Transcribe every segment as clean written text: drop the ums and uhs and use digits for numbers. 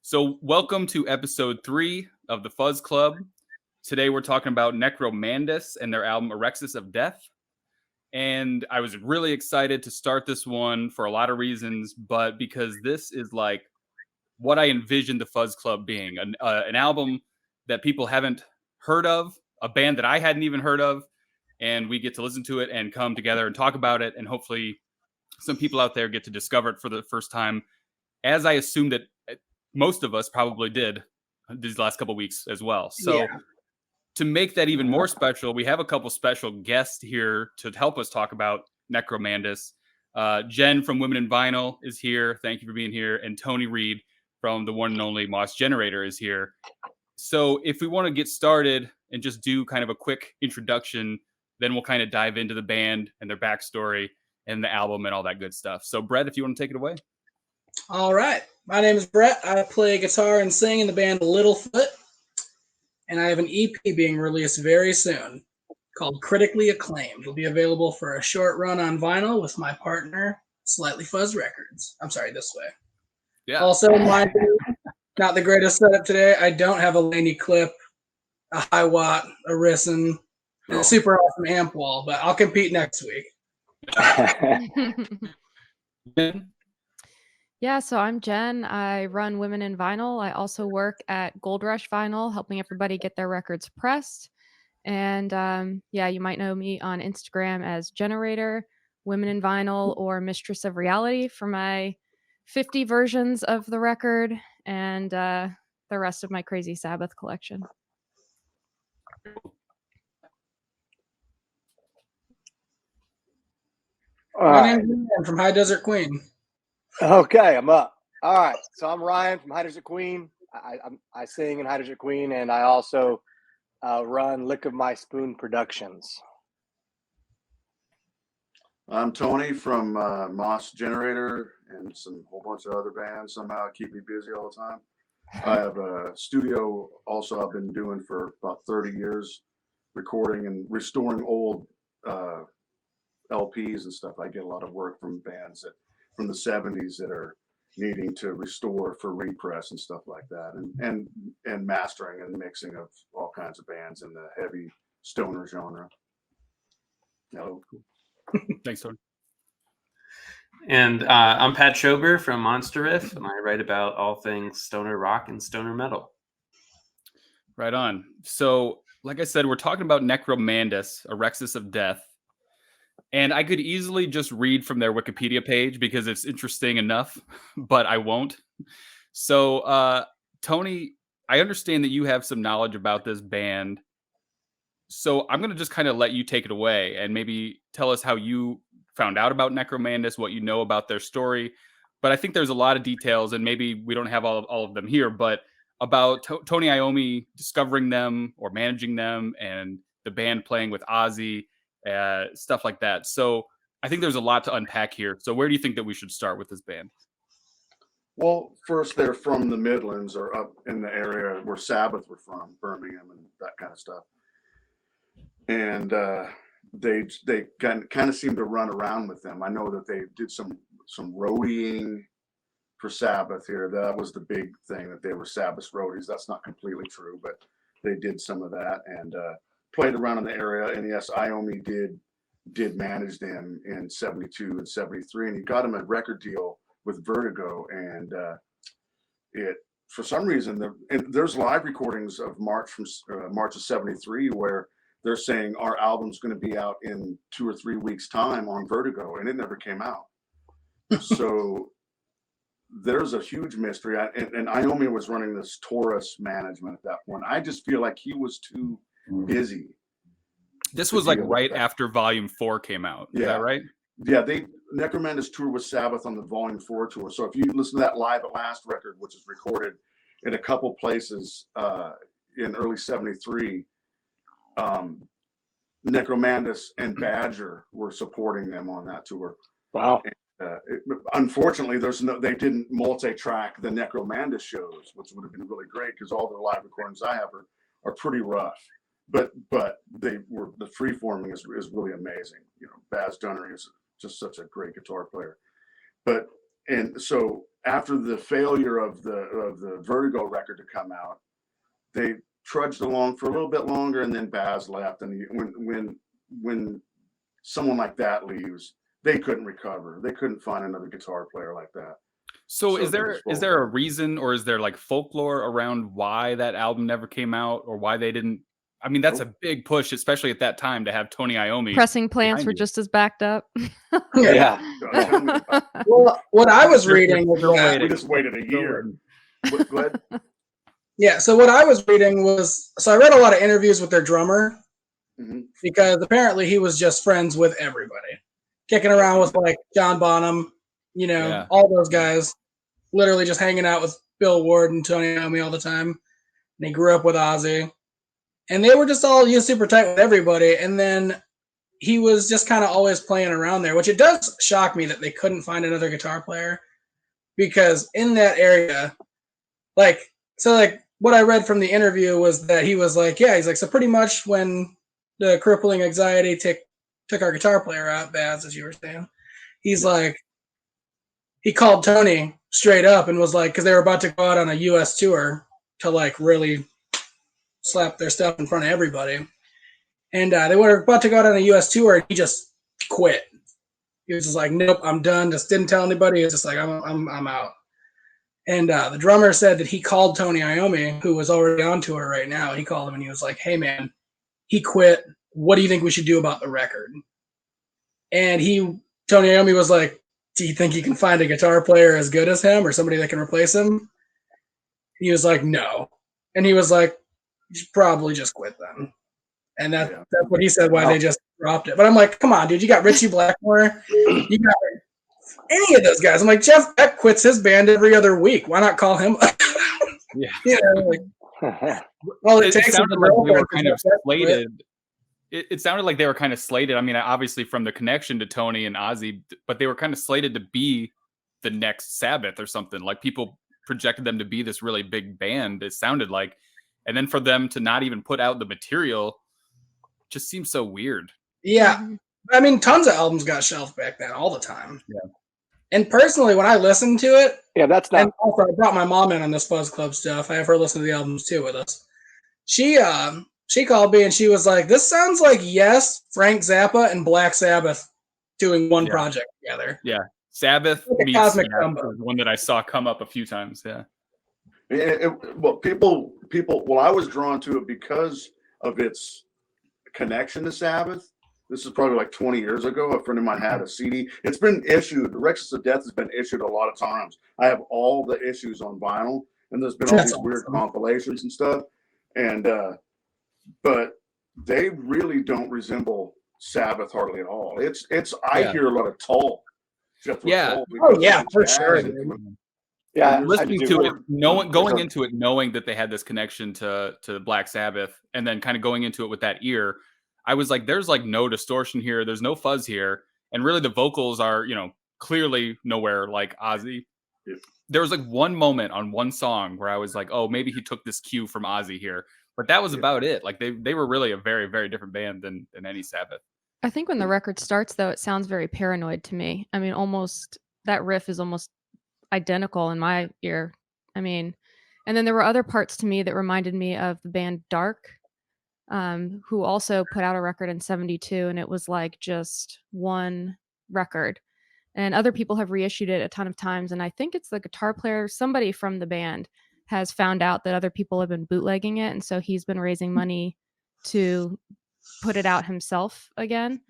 So, welcome to episode 3 of the Fuzz Club. Today, we're talking about Necromandus and their album Orexis of Death. And I was really excited to start this one for a lot of reasons, but because this is like what I envisioned the Fuzz Club being an album that people haven't heard of, a band that I hadn't even heard of, and we get to listen to it and come together and talk about it. And hopefully, some people out there get to discover it for the first time, as I assume that most of us probably did these last couple weeks as well. So to make that even more special, we have a couple special guests here to help us talk about Necromandus. Jenn from Women in Vinyl is here. Thank you for being here. And Tony Reed from the one and only Mos Generator is here. So if we want to get started and just do kind of a quick introduction, then we'll kind of dive into the band and their backstory and the album and all that good stuff. So Brett, if you want to take it away. All right. My name is Brett. I play guitar and sing in the band Littlefoot. And I have an EP being released very soon called Critically Acclaimed. It'll be available for a short run on vinyl with my partner, Slightly Fuzz Records. I'm sorry, this way. Yeah. Also, not the greatest setup today. I don't have a Laney clip, a high watt, a Rison, and a super awesome amp wall, but I'll compete next week. Yeah, so I'm Jen. I run Women in Vinyl. I also work at Gold Rush Vinyl, helping everybody get their records pressed. And you might know me on Instagram as Generator, Women in Vinyl, or Mistress of Reality for my 50 versions of the record and the rest of my Crazy Sabbath collection. My name's Ryan from High Desert Queen. Okay, I'm up. All right, so I'm Ryan from High Desert Queen. I sing in High Desert Queen, and I also run Lick of My Spoon Productions. I'm Tony from Mos Generator and some whole bunch of other bands. Somehow keep me busy all the time. I have a studio also I've been doing for about 30 years, recording and restoring old LPs and stuff. I get a lot of work from bands from the 70s that are needing to restore for repress and stuff like that, and mastering and mixing of all kinds of bands in the heavy stoner genre. Cool. Thanks, Tony. And I'm Pat Schober from Monster Riff, and I write about all things stoner rock and stoner metal. Right on. So, like I said, we're talking about Necromandus, Orexis of Death. And I could easily just read from their Wikipedia page because it's interesting enough, but I won't. So, Tony, I understand that you have some knowledge about this band. So I'm going to just kind of let you take it away and maybe tell us how you found out about Necromandus, what you know about their story. But I think there's a lot of details, and maybe we don't have all of them here, but about Tony Iommi discovering them or managing them and the band playing with Ozzy, stuff like that. So I think there's a lot to unpack here. So where do you think that we should start with this band? Well, first, they're from the Midlands or up in the area where Sabbath were from, Birmingham and that kind of stuff. And they kind of seem to run around with them. I know that they did some roadieing for Sabbath here. That was the big thing, that they were Sabbath roadies. That's not completely true, but they did some of that and played around in the area. And yes, Iommi did manage them in 72 and 73, and he got him a record deal with Vertigo. And it, for some reason, there's live recordings of March of 73 where they're saying our album's going to be out in 2 or 3 weeks time on Vertigo, and it never came out. So there's a huge mystery. And Iommi was running this Taurus management at that point. I just feel like he was too busy. This was like right after Volume 4 came out. Is that right? Yeah, Necromandus toured with Sabbath on the Volume 4 tour. So if you listen to that Live at Last record, which is recorded in a couple places in early 73, Necromandus and Badger were supporting them on that tour. Wow. And, unfortunately, they didn't multi-track the Necromandus shows, which would have been really great because all the live recordings I have are pretty rough. But the freeforming is really amazing. You know, Baz Dunnery is just such a great guitar player. And so after the failure of the Vertigo record to come out, they trudged along for a little bit longer, and then Baz left. And when someone like that leaves, they couldn't recover. They couldn't find another guitar player like that. So is there a reason, or is there like folklore around why that album never came out, or why they didn't? I mean, that's a big push, especially at that time, to have Tony Iommi. Pressing plants were you. just as backed up. Yeah. Well, what I was reading was that We just waited a year. Go ahead. Yeah, so what I was reading was, so I read a lot of interviews with their drummer, because apparently he was just friends with everybody, kicking around with like John Bonham, all those guys, literally just hanging out with Bill Ward and Tony Iommi all the time. And he grew up with Ozzy, and they were just all super tight with everybody. And then he was just kind of always playing around there, which it does shock me that they couldn't find another guitar player, because in that area, what I read from the interview was that he was like, he's like, so pretty much when the crippling anxiety took our guitar player out, Baz, as you were saying, he's like, he called Tony straight up and was like, because they were about to go out on a U.S. tour to like really slap their stuff in front of everybody. And they were about to go out on a U.S. tour, and he just quit. He was just like, nope, I'm done. Just didn't tell anybody. He was just like, I'm out. And the drummer said that he called Tony Iommi, who was already on tour right now. He called him and he was like, hey, man, he quit. What do you think we should do about the record? And Tony Iommi was like, do you think you can find a guitar player as good as him, or somebody that can replace him? He was like, no. And he was like, you should probably just quit then. And that's what he said, why they just dropped it. But I'm like, come on, dude, you got Richie Blackmore. You got any of those guys. I'm like, Jeff Beck quits his band every other week. Why not call him? All it takes sounded like they were kind of slated. It sounded like they were kind of slated. I mean, obviously from the connection to Tony and Ozzy, but they were kind of slated to be the next Sabbath or something. Like people projected them to be this really big band, it sounded like. And then for them to not even put out the material just seems so weird. Yeah. I mean, tons of albums got shelved back then all the time. Yeah. And personally, when I listened to it, that's not. And also, I brought my mom in on this Fuzz Club stuff. I have her listen to the albums too with us. She called me and she was like, "This sounds like Yes, Frank Zappa, and Black Sabbath doing one project together." Yeah, Sabbath like meets cosmic combo. one that I saw come up a few times. Yeah. People. Well, I was drawn to it because of its connection to Sabbath. This is probably like 20 years ago. A friend of mine had a CD. It's been issued. Orexis of Death has been issued a lot of times. I have all the issues on vinyl, and there's been all these weird compilations and stuff. And but they really don't resemble Sabbath hardly at all. I hear a lot of Tull. For sure. Yeah, listening to it, going into it, knowing that they had this connection to Black Sabbath, and then kind of going into it with that ear, I was like, there's like no distortion here. There's no fuzz here. And really the vocals are, clearly nowhere like Ozzy. Yeah. There was like one moment on one song where I was like, oh, maybe he took this cue from Ozzy here. But that was about it. Like they were really a very, very different band than any Sabbath. I think when the record starts, though, it sounds very Paranoid to me. I mean, almost that riff is almost identical in my ear. I mean, and then there were other parts to me that reminded me of the band Dark, who also put out a record in 72, and it was like just one record. And other people have reissued it a ton of times, and I think it's the guitar player, somebody from the band has found out that other people have been bootlegging it, and so he's been raising money to put it out himself again.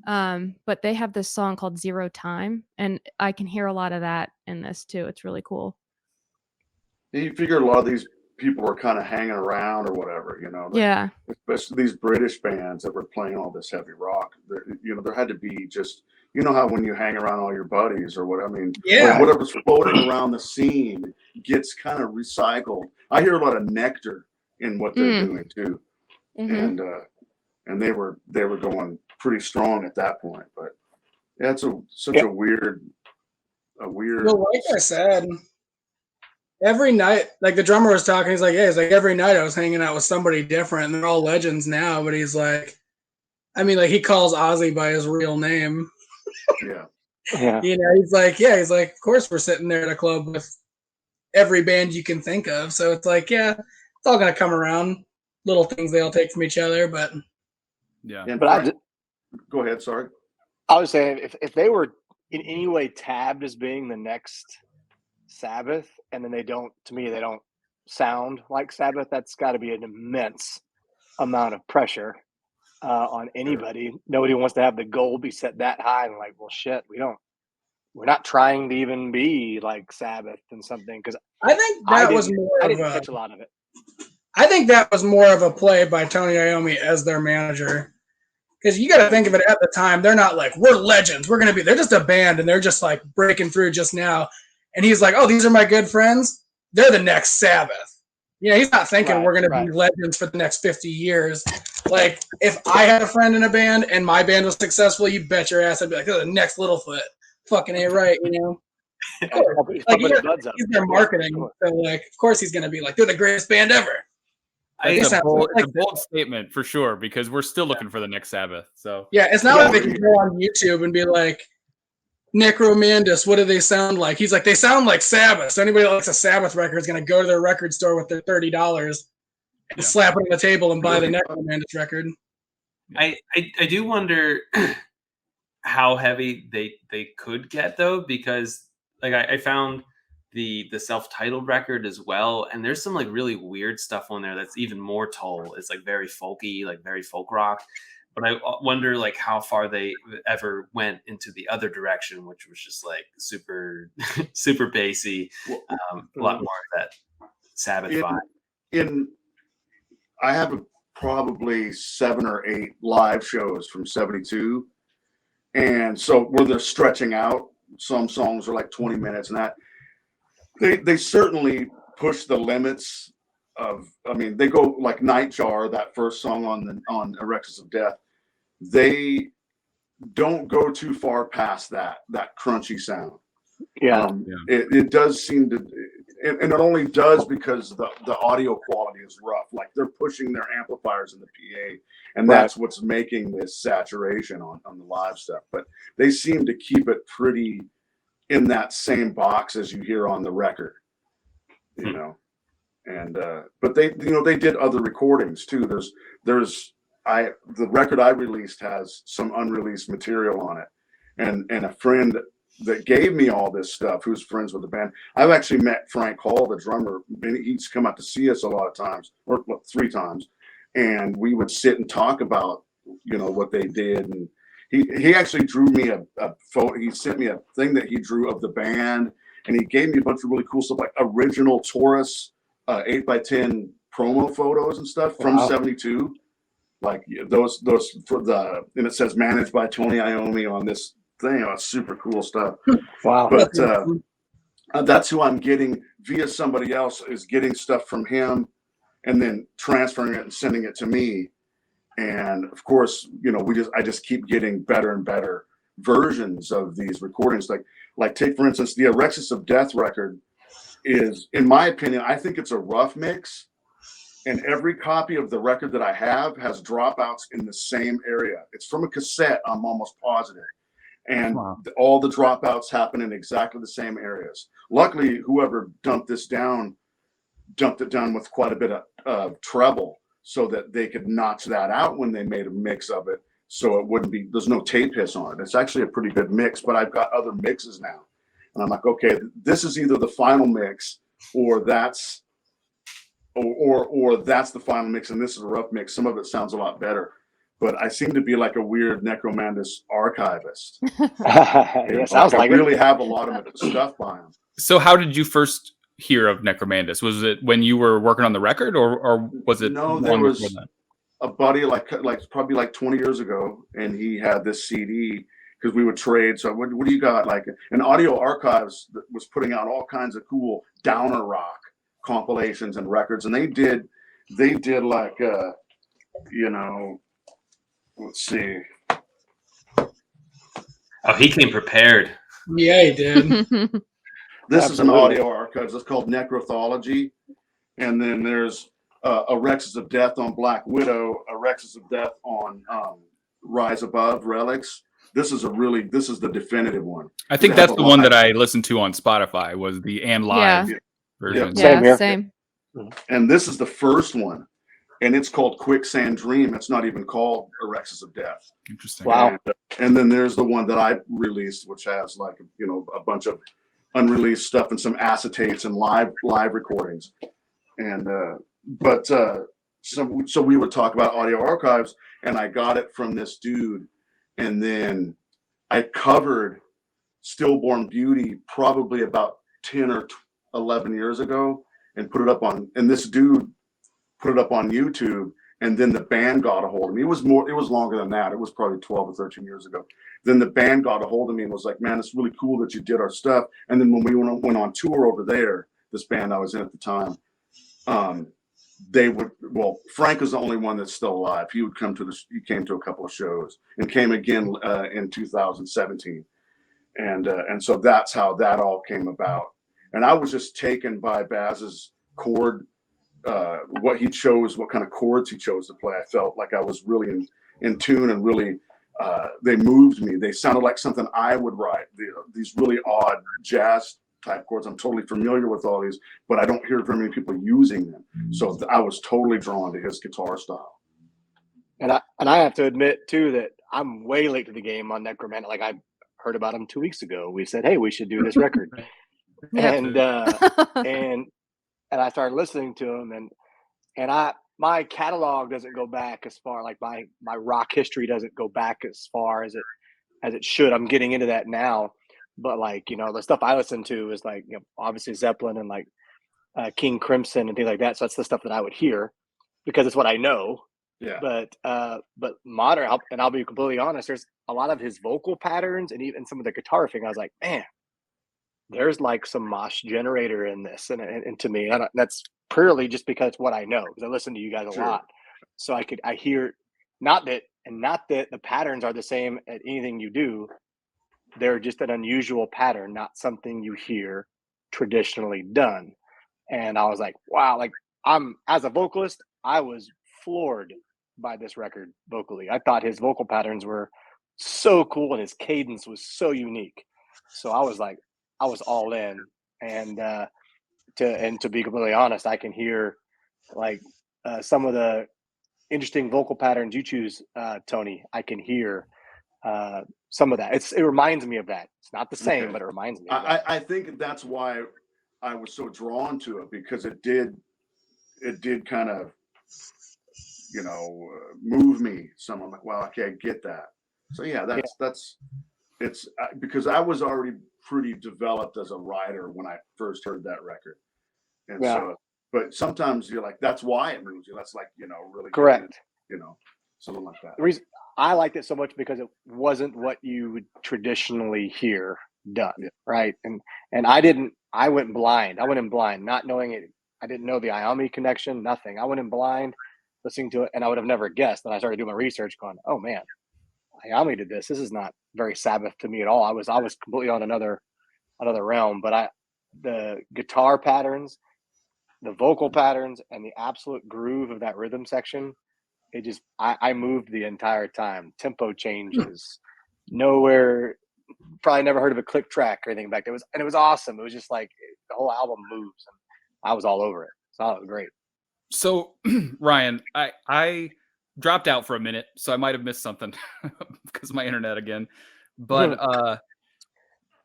But they have this song called Zero Time, and I can hear a lot of that in this too. It's really cool. You figure a lot of these people were kind of hanging around or whatever, Yeah. Especially these British bands that were playing all this heavy rock. There had to be just, how when you hang around all your buddies or what, I mean, whatever's floating around the scene gets kind of recycled. I hear a lot of Nectar in what they're doing too. Mm-hmm. And they were going pretty strong at that point, but it's such a weird. Well, like I said, every night, like the drummer was talking, he's like, every night I was hanging out with somebody different, and they're all legends now. But he's like, I mean, like he calls Ozzy by his real name. Yeah. Yeah. You know, he's like, of course we're sitting there at a club with every band you can think of. So it's like, yeah, it's all gonna come around. Little things they all take from each other, but Yeah. And But go ahead. Sorry. I was saying if they were in any way tabbed as being the next Sabbath, and then they don't sound like Sabbath, that's got to be an immense amount of pressure on anybody. Nobody wants to have the goal be set that high and like, well, shit, we're not trying to even be like Sabbath and something, because I think I that was didn't more of catch a lot of it. I think that was more of a play by Tony Iommi as their manager. Because you got to think of it at the time, they're not like, we're legends. They're just a band and they're just like breaking through just now. And he's like, oh, these are my good friends. They're the next Sabbath. You know, he's not thinking we're going to be legends for the next 50 years. Like, if I had a friend in a band and my band was successful, you bet your ass I'd be like, oh, the next Littlefoot. Fucking A right, you know? Of course. Like, he's their marketing. So, like, of course he's going to be like, they're the greatest band ever. It's a bold statement for sure, because we're still looking for the next Sabbath. So yeah, it's not like they can go on YouTube and be like, Necromandus, what do they sound like? He's like, they sound like Sabbath. So anybody that likes a Sabbath record is going to go to their record store with their $30 and slap it on the table and buy the Necromandus record. I do wonder how heavy they could get, though, because like I found the self-titled record as well, and there's some like really weird stuff on there that's even more toll. It's like very folky, like very folk rock. But I wonder like how far they ever went into the other direction, which was just like super super bassy, a lot more of that Sabbath vibe. I have probably 7 or 8 live shows from '72, and so where they're stretching out. Some songs are like 20 minutes, and that they certainly push the limits of. I mean, they go like Nightjar, that first song on Orexis of Death. They don't go too far past that crunchy sound. It does seem to, and it only does because the audio quality is rough. Like they're pushing their amplifiers in the PA, and that's what's making this saturation on the live stuff. But they seem to keep it pretty in that same box as you hear on the record, you know. And but they did other recordings too. The record I released has some unreleased material on it, and a friend that gave me all this stuff, who's friends with the band. I've actually met Frank Hall, the drummer, and he's come out to see us a lot of times, or 3 times, and we would sit and talk about what they did. And he actually drew me a photo. He sent me a thing that he drew of the band, and he gave me a bunch of really cool stuff, like original Taurus 8x10 promo photos and stuff from '72. Like those for and it says managed by Tony Iommi on this thing. Oh, it's super cool stuff. Wow. But that's who I'm getting via somebody else, is getting stuff from him and then transferring it and sending it to me. And of course, I just keep getting better and better versions of these recordings. Like take for instance, the Orexis of Death record is, in my opinion, I think it's a rough mix. And every copy of the record that I have has dropouts in the same area. It's from a cassette, I'm almost positive. And all the dropouts happen in exactly the same areas. Luckily, whoever dumped it down with quite a bit of treble so that they could notch that out when they made a mix of it. So it wouldn't be, there's no tape hiss on it. It's actually a pretty good mix, but I've got other mixes now. And I'm like, okay, this is either the final mix or that's the final mix, and this is a rough mix. Some of it sounds a lot better, but I seem to be like a weird Necromandus archivist. Sounds like I really have a lot of stuff by him. So how did you first hear of Necromandus? Was it when you were working on the record, or was it? No, there was a buddy like probably like 20 years ago, and he had this CD because we would trade. So what do you got? Like an Audio Archives that was putting out all kinds of cool downer rock compilations and records, and they did like let's see. Oh, he came prepared. Yeah, he did. This is an Audio Archives. It's called Necrothology, and then there's Orexis of Death on Black Widow, Orexis of Death on Rise Above Relics, this is the definitive one. I think It has that's a the one live- that I listened to on Spotify was the and live Yeah. version. Yeah. Yeah, Same here. same. And this is the first one, and it's called Quicksand Dream. It's not even called Orexis of Death. Interesting. Wow. And then there's the one that I released, which has like, you know, a bunch of unreleased stuff and some acetates and live recordings. And so we would talk about audio archives, and I got it from this dude, and then I covered Stillborn Beauty probably about 10 or 11 years ago, and put it up on, and this dude put it up on YouTube, and then the band got a hold of me. It was longer than that. It was probably 12 or 13 years ago. Then the band got a hold of me and was like, man, it's really cool that you did our stuff. And then when we went on tour over there, this band I was in at the time, Frank is the only one that's still alive. He came to a couple of shows and came again in 2017. And so that's how that all came about. And I was just taken by Baz's chord, what he chose, what kind of chords he chose to play. I felt like I was really in tune, and really, they moved me. They sounded like something I would write. These really odd jazz type chords. I'm totally familiar with all these, but I don't hear very many people using them. So I was totally drawn to his guitar style. And I have to admit too that I'm way late to the game on Necromandus. Like, I heard about him 2 weeks ago. We said, hey, we should do this record. Yeah. And I started listening to him, and my catalog doesn't go back as far, like my rock history doesn't go back as far as it should. I'm getting into that now, but like, you know, the stuff I listen to is like, you know, obviously Zeppelin and like King Crimson and things like that. So that's the stuff that I would hear because it's what I know. Yeah. But modern, and I'll be completely honest, there's a lot of his vocal patterns and even some of the guitar thing. I was like, man, there's like some Mos Generator in this, and to me, that's purely just because it's what I know, because I listen to you guys a Sure. lot, so I hear not that the patterns are the same at anything you do. They're just an unusual pattern, not something you hear traditionally done. And I was like, wow, like as a vocalist, I was floored by this record vocally. I thought his vocal patterns were so cool and his cadence was so unique. So I was all in. And to be completely honest, I can hear like some of the interesting vocal patterns you choose, Tony. I can hear some of that. It reminds me of that. It's not the same, Okay. but it reminds me of that. I think that's why I was so drawn to it, because it did kind of, you know, move me. So I'm like, wow, okay, I get that. So yeah, it's because I was already pretty developed as a writer when I first heard that record. And Yeah. so, but sometimes you're like, that's why it moves you. That's like, you know, really Correct. You know, something like that. The reason I liked it so much because it wasn't what you would traditionally hear done, right? And I went blind. I went in blind, not knowing it. I didn't know the Iommi connection, nothing. I went in blind, listening to it, and I would have never guessed. And I started doing my research, going, "Oh man, Iommi did this. This is not very Sabbath to me at all." I was completely on another realm. But the guitar patterns, the vocal patterns, and the absolute groove of that rhythm section, it just I moved the entire time. Tempo changes, nowhere. Probably never heard of a click track or anything back there. It was awesome. It was just like the whole album moves, and I was all over it. So it was great. So Ryan, I dropped out for a minute, so I might have missed something because of my internet again. But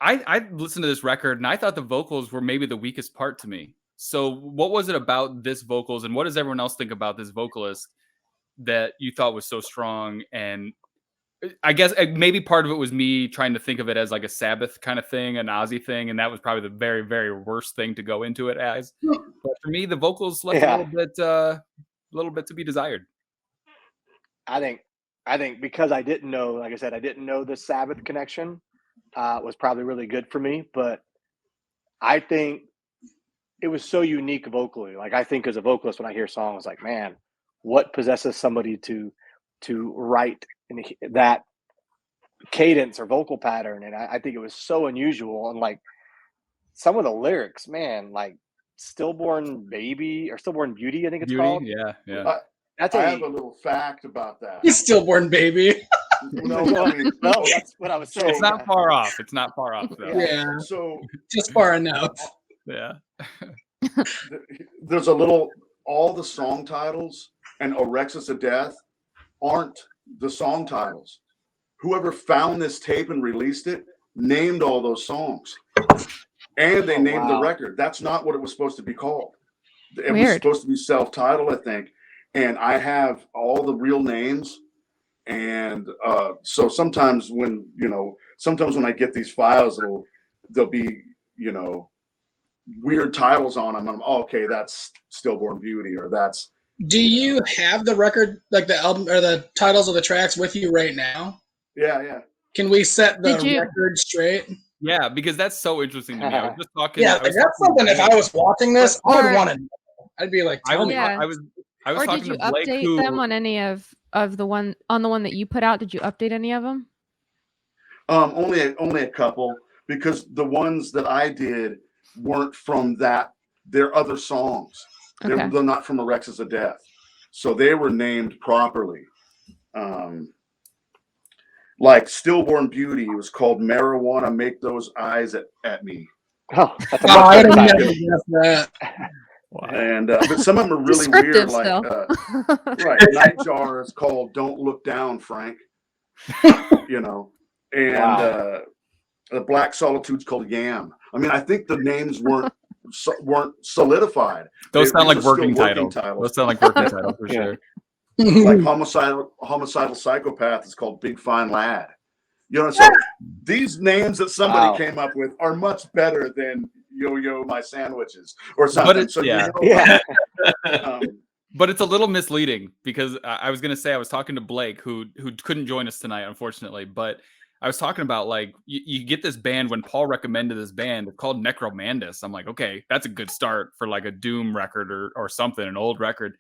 I listened to this record and I thought the vocals were maybe the weakest part to me. So what was it about this vocals, and what does everyone else think about this vocalist that you thought was so strong? And I guess maybe part of it was me trying to think of it as like a Sabbath kind of thing, an Ozzy thing, and that was probably the very, very worst thing to go into it as. But for me, the vocals left a little bit to be desired. I think because I didn't know, like I said, I didn't know the Sabbath connection was probably really good for me. But I think it was so unique vocally. Like, I think as a vocalist, when I hear songs, like, man, what possesses somebody to write in that cadence or vocal pattern? And I think it was so unusual. And like some of the lyrics, man, like Stillborn Baby or Stillborn Beauty, I think it's called. Yeah. That's I have a little fact about that. He's stillborn baby. No, I mean, No, that's what I was saying. It's not far off. It's not far off though. Yeah, so just far enough. Yeah. there's all the song titles and Orexis of Death aren't the song titles. Whoever found this tape and released it named all those songs. And they named the record. That's not what it was supposed to be called. It was supposed to be self-titled, I think. And I have all the real names. And so sometimes when I get these files, there'll be, weird titles on them. Okay, that's Stillborn Beauty, or that's. Do you have the record, like the album or the titles of the tracks with you right now? Yeah. Can we set the record straight? Yeah, because that's so interesting to me. I was just talking. Yeah, that's something. If I was watching this, I would want to know. I'd be like, tell me. I was or talking did you to Blake, update them on any of the one that you put out? Did you update any of them? Only a couple, because the ones that I did weren't from that. They're other songs. Okay. They're not from Orexis of Death, so they were named properly. Like Stillborn Beauty was called Marijuana Make Those Eyes at Me. Oh, that's a I much would better never title. guess that. And but some of them are really weird. Descriptive Like still. right, Nightjar is called Don't Look Down, Frank. And the Black Solitude's called Yam. I mean, I think the names weren't solidified. Those sound like are still working titles. Those sound like working titles for sure. Like homicidal psychopath is called Big Fine Lad. So these names that somebody came up with are much better than Yo-Yo My Sandwiches or something. But it's a little misleading, because I was gonna say, I was talking to Blake, who couldn't join us tonight, unfortunately, but I was talking about, like, you get this band. When Paul recommended this band, it's called Necromandus. I'm like, okay, that's a good start for like a Doom record or something, an old record.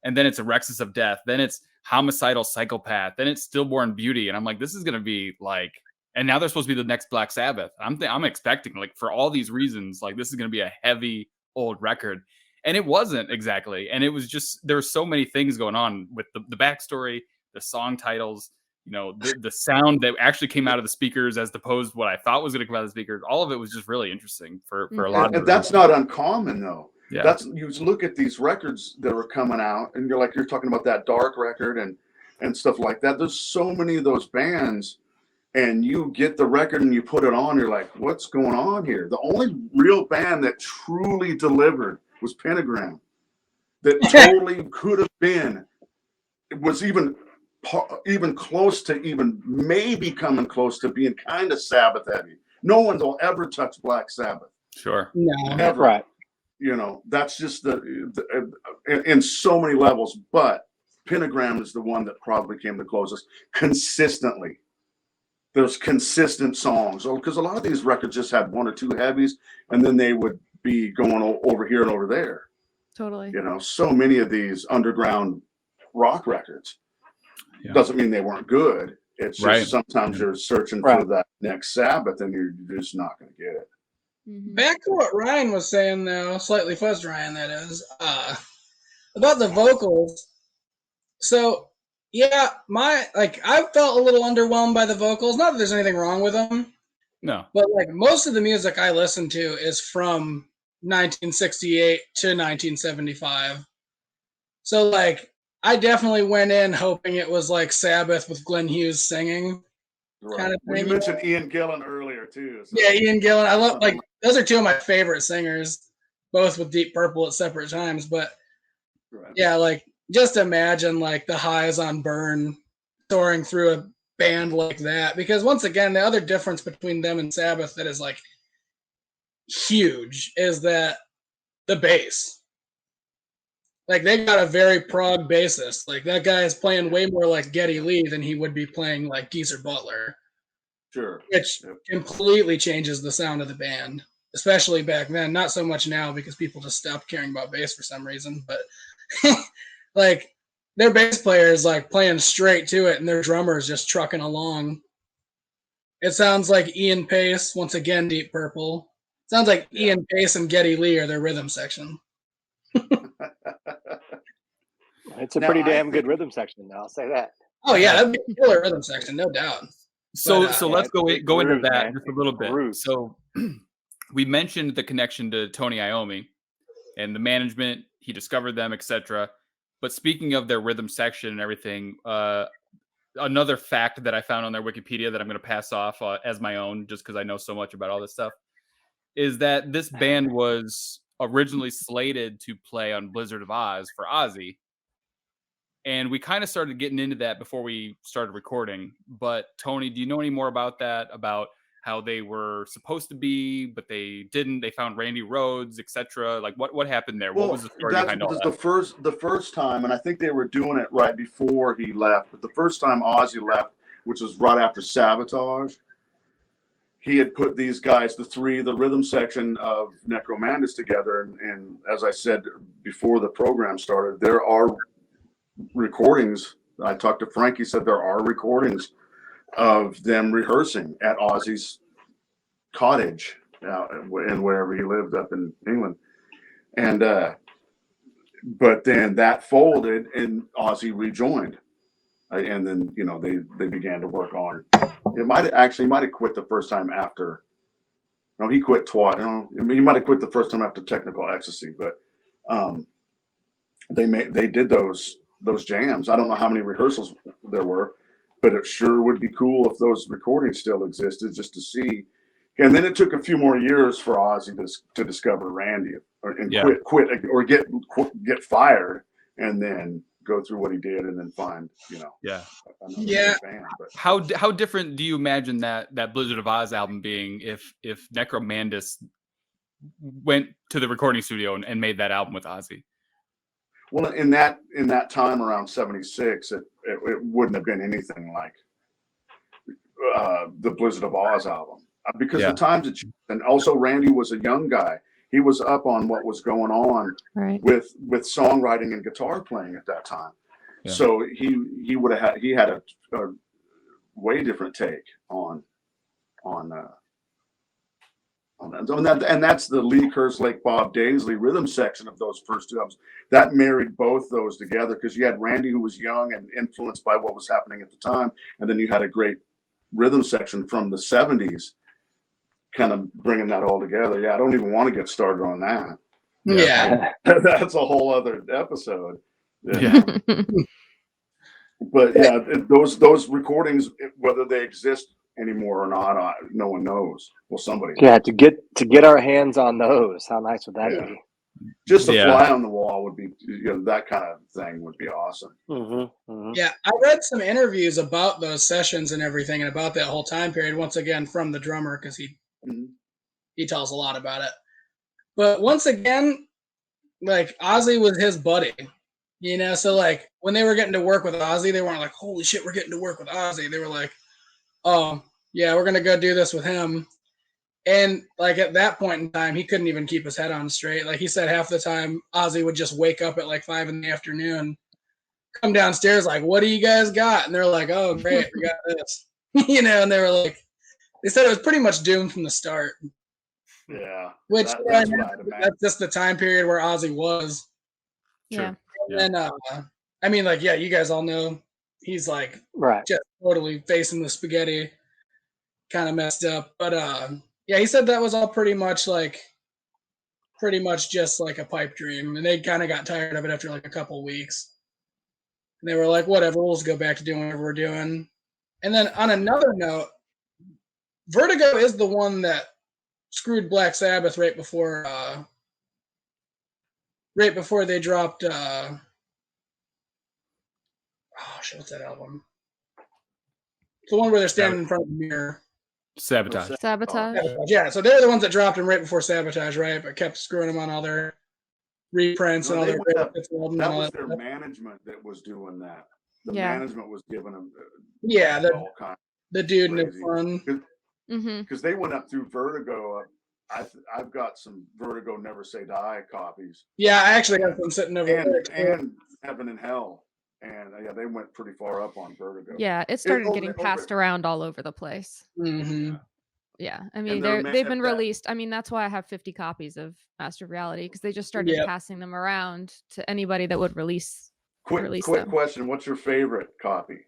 And then it's Orexis of Death. Then it's Homicidal Psychopath. Then it's Stillborn Beauty. And I'm like, this is going to be like, and now they're supposed to be the next Black Sabbath. I'm expecting, like, for all these reasons, like, this is going to be a heavy old record. And it wasn't exactly. And it was just, there were so many things going on with the backstory, the song titles, the sound that actually came out of the speakers as opposed to what I thought was going to come out of the speakers. All of it was just really interesting for a lot of And that's not uncommon, though. Yeah. You look at these records that are coming out, and you're talking about that Dark record and stuff like that. There's so many of those bands, and you get the record and you put it on, you're like, what's going on here? The only real band that truly delivered was Pentagram. That totally could have been. It was even close to even maybe coming close to being kind of Sabbath heavy. No one will ever touch Black Sabbath. Sure. No. Ever. Right. That's just in so many levels, but Pentagram is the one that probably came the closest consistently. There's consistent songs, because a lot of these records just had one or two heavies, and then they would be going over here and over there. Totally. So many of these underground rock records. Yeah. Doesn't mean they weren't good. It's just sometimes you're searching for that next Sabbath, and you're just not going to get it. Back to what Ryan was saying, though, slightly fuzzed Ryan, that is, about the vocals. So, yeah, I felt a little underwhelmed by the vocals. Not that there's anything wrong with them. No. But, like, most of the music I listen to is from 1968 to 1975. So, like, I definitely went in hoping it was like Sabbath with Glenn Hughes singing. Right. Kind of thing. You mentioned Ian Gillan earlier too. So. Yeah, Ian Gillan. I love, like, those are two of my favorite singers, both with Deep Purple at separate times. But yeah, like, just imagine like the highs on Burn soaring through a band like that. Because once again, the other difference between them and Sabbath that is like huge is that the bass. Like, they got a very prog bassist. Like, that guy is playing way more like Geddy Lee than he would be playing like Geezer Butler. Sure. Which completely changes the sound of the band, especially back then. Not so much now because people just stopped caring about bass for some reason. But, like, their bass player is like playing straight to it, and their drummer is just trucking along. It sounds like Ian Pace, once again, Deep Purple. It sounds like Ian Pace and Geddy Lee are their rhythm section. It's a pretty damn good rhythm section, though. I'll say that. Oh yeah, that'd be a killer rhythm section, no doubt. So But, so Yeah, let's go it go into grooves, that man. just a It little bit. grooves. So we mentioned the connection to Tony Iommi and the management. He discovered them, etc. But speaking of their rhythm section and everything, another fact that I found on their Wikipedia that I'm going to pass off as my own, just because I know so much about all this stuff, is that this band was originally slated to play on Blizzard of Oz for Ozzy. And we kind of started getting into that before we started recording. But Tony, do you know any more about that? About how they were supposed to be, but they didn't. They found Randy Rhoads, etc. Like what happened there? What Well, was the story that's behind all because that? the first time, and I think they were doing it right before he left. But the first time Ozzy left, which was right after Sabotage, he had put these guys, the rhythm section of Necromandus together, and as I said before the program started, there are recordings. I talked to Frank. He said there are recordings of them rehearsing at Ozzy's cottage and wherever he lived up in England. And but then that folded and Ozzy rejoined. And then, they began to work on it. Might have quit the first time after. No, he quit twice. No, I mean, he might have quit the first time after Technical Ecstasy, but they did those jams. I don't know how many rehearsals there were, but it sure would be cool if those recordings still existed, just to see. And then it took a few more years for Ozzy to discover Randy and quit or get fired, and then go through what he did, and then find another band. But How different do you imagine that Blizzard of Oz album being if Necromandus went to the recording studio and made that album with Ozzy? Well, in that time around '76, it wouldn't have been anything like the Blizzard of Oz album, because the times had changed. And also Randy was a young guy. He was up on what was going on with songwriting and guitar playing at that time. Yeah. So he would have had a way different take on that, and that's the Lee Kerslake, Bob Daisley rhythm section of those first two albums. That married both those together, because you had Randy, who was young and influenced by what was happening at the time, and then you had a great rhythm section from the '70s, kind of bringing that all together. Yeah, I don't even want to get started on that. Yeah. That's a whole other episode. Yeah. But yeah, those recordings, whether they exist anymore or not, no one knows. Well, somebody. Yeah, to get our hands on those, how nice would that be? Just a fly on the wall would be, that kind of thing would be awesome. Mm-hmm, mm-hmm. Yeah, I read some interviews about those sessions and everything, and about that whole time period. Once again, from the drummer, because he tells a lot about it. But once again, like, Ozzy was his buddy, So like, when they were getting to work with Ozzy, they weren't like, "Holy shit, we're getting to work with Ozzy." They were like, "Oh yeah, we're gonna go do this with him." And like, at that point in time, he couldn't even keep his head on straight. Like he said, half the time Ozzy would just wake up at like 5 PM, come downstairs like, "What do you guys got?" And they're like, "Oh great, we got this," And they were like, they said it was pretty much doomed from the start. Yeah, which that's just the time period where Ozzy was. Yeah. And then I mean, like, you guys all know he's like just totally facing the spaghetti, kind of messed up. But yeah, he said that was all pretty much just like a pipe dream, and they kind of got tired of it after like a couple weeks. And they were like, "Whatever, we'll just go back to doing whatever we're doing." And then on another note, Vertigo is the one that screwed Black Sabbath right before they dropped what's that album? It's the one where they're standing in front of the mirror. Sabotage. Yeah, so they're the ones that dropped him right before Sabotage, right? But kept screwing him on all their reprints and all their. That was their management that was doing that. The management was giving them. The dude in the fun. Because they went up through Vertigo. I've got some Vertigo Never Say Die copies. Yeah, I actually got them sitting over there. And Heaven and Hell. And they went pretty far up on Vertigo. Yeah, it started getting passed around all over the place. Mm-hmm. Yeah, I mean, they've been released. I mean, that's why I have 50 copies of Master of Reality, because they just started passing them around to anybody that would release. Quick question: what's your favorite copy?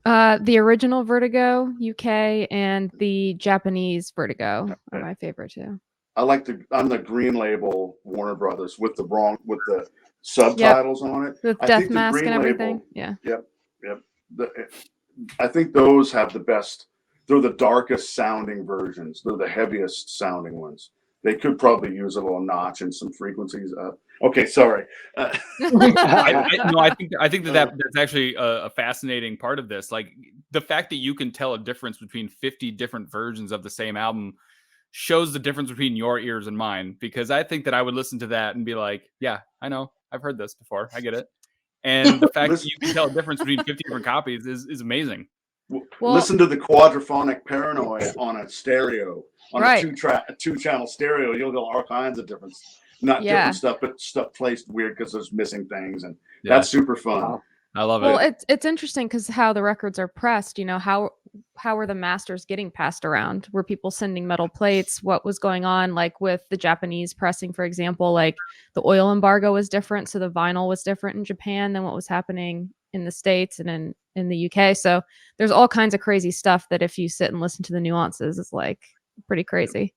The original Vertigo UK and the Japanese Vertigo are my favorite too. I like on the green label Warner Brothers with the subtitles on it. With I death think the mask green and everything. label, Yeah. Yep. I think those have the best. They're the darkest sounding versions. They're the heaviest sounding ones. They could probably use a little notch and some frequencies up. Okay, sorry. I think that's actually a fascinating part of this. Like the fact that you can tell a difference between 50 different versions of the same album shows the difference between your ears and mine. Because I think that I would listen to that and be like, yeah, I know, I've heard this before, I get it. And the fact that you can tell a difference between 50 different copies is amazing. Well, listen to the quadraphonic paranoid on a stereo, on Right. a two-channel stereo. You'll get all kinds of different, different stuff, but stuff placed weird because there's missing things, and that's super fun. Wow. I love Well, it. it's interesting because how the records are pressed, how are the masters getting passed around? Were people sending metal plates? What was going on? Like with the Japanese pressing, for example, like the oil embargo was different, so the vinyl was different in Japan than what was happening in the States and in the UK. So there's all kinds of crazy stuff that if you sit and listen to the nuances, is like pretty crazy.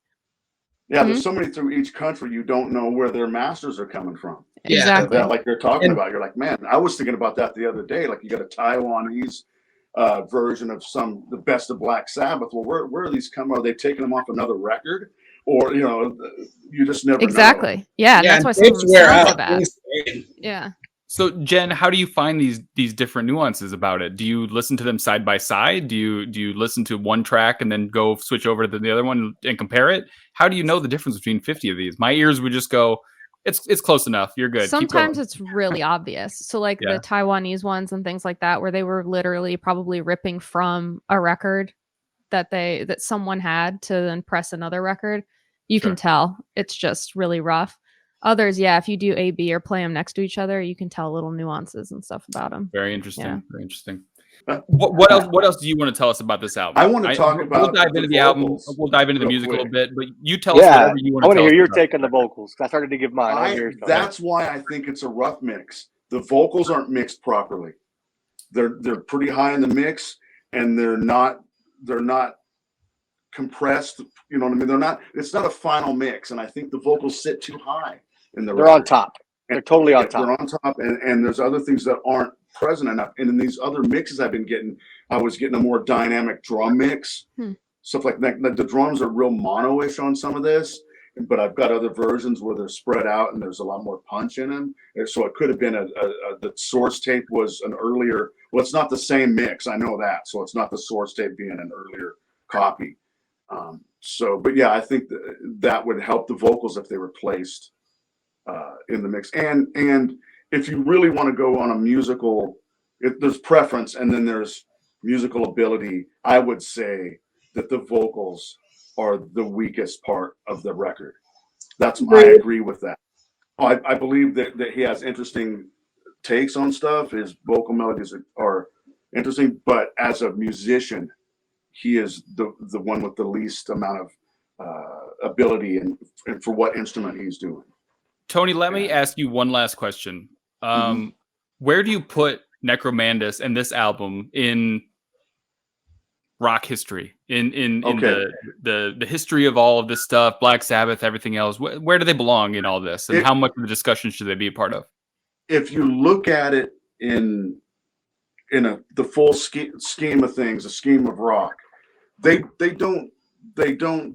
Yeah, there's so many through each country you don't know where their masters are coming from. Yeah. Exactly. That, like you're talking about, you're like, man, I was thinking about that the other day. Like you got a Taiwanese version of the best of Black Sabbath. Well, where are these coming? Are they taking them off another record? Or, you just never know. Exactly. Yeah, that's why some of them wear sound so out. bad. Things fade. Yeah. So Jen, how do you find these different nuances about it? Do you listen to them side by side? Do you listen to one track and then go switch over to the other one and compare it? How do you know the difference between 50 of these? My ears would just go, it's close enough. You're good. Sometimes it's really obvious. So like the Taiwanese ones and things like that, where they were literally probably ripping from a record that someone had to then press another record. You can tell it's just really rough. Others, if you do A, B, or play them next to each other, you can tell little nuances and stuff about them. Very interesting. Yeah. Very interesting. What else do you want to tell us about this album? I want to talk about. We'll dive into the album. We'll dive into the music quick. a little bit, but you tell us whatever you want to tell us. I want to hear your about. take on the vocals. I started to give mine. That's why I think it's a rough mix. The vocals aren't mixed properly. They're pretty high in the mix, and they're not compressed. You know what I mean? It's not a final mix, and I think the vocals sit too high in the. They're on top. They're totally on top. They're on top, and there's other things that aren't present enough. And in these other mixes I've been getting, I was getting a more dynamic drum mix, stuff like that. The drums are real mono-ish on some of this, but I've got other versions where they're spread out and there's a lot more punch in them. And so it could have been the source tape was an earlier. Well, it's not the same mix. I know that, so it's not the source tape being an earlier copy. But yeah, I think that would help the vocals if they were placed in the mix. And if you really want to go on a musical, there's preference and then there's musical ability. I would say that the vocals are the weakest part of the record. I agree with that. I believe that he has interesting takes on stuff. His vocal melodies are interesting, but as a musician, he is the one with the least amount of ability and for what instrument he's doing. Tony, let me ask you one last question. Where do you put Necromandus and this album in rock history? In the history of all of this stuff, Black Sabbath, everything else. Where do they belong in all this? And how much of the discussion should they be a part of? If you look at it in the full scheme of things, a scheme of rock, they don't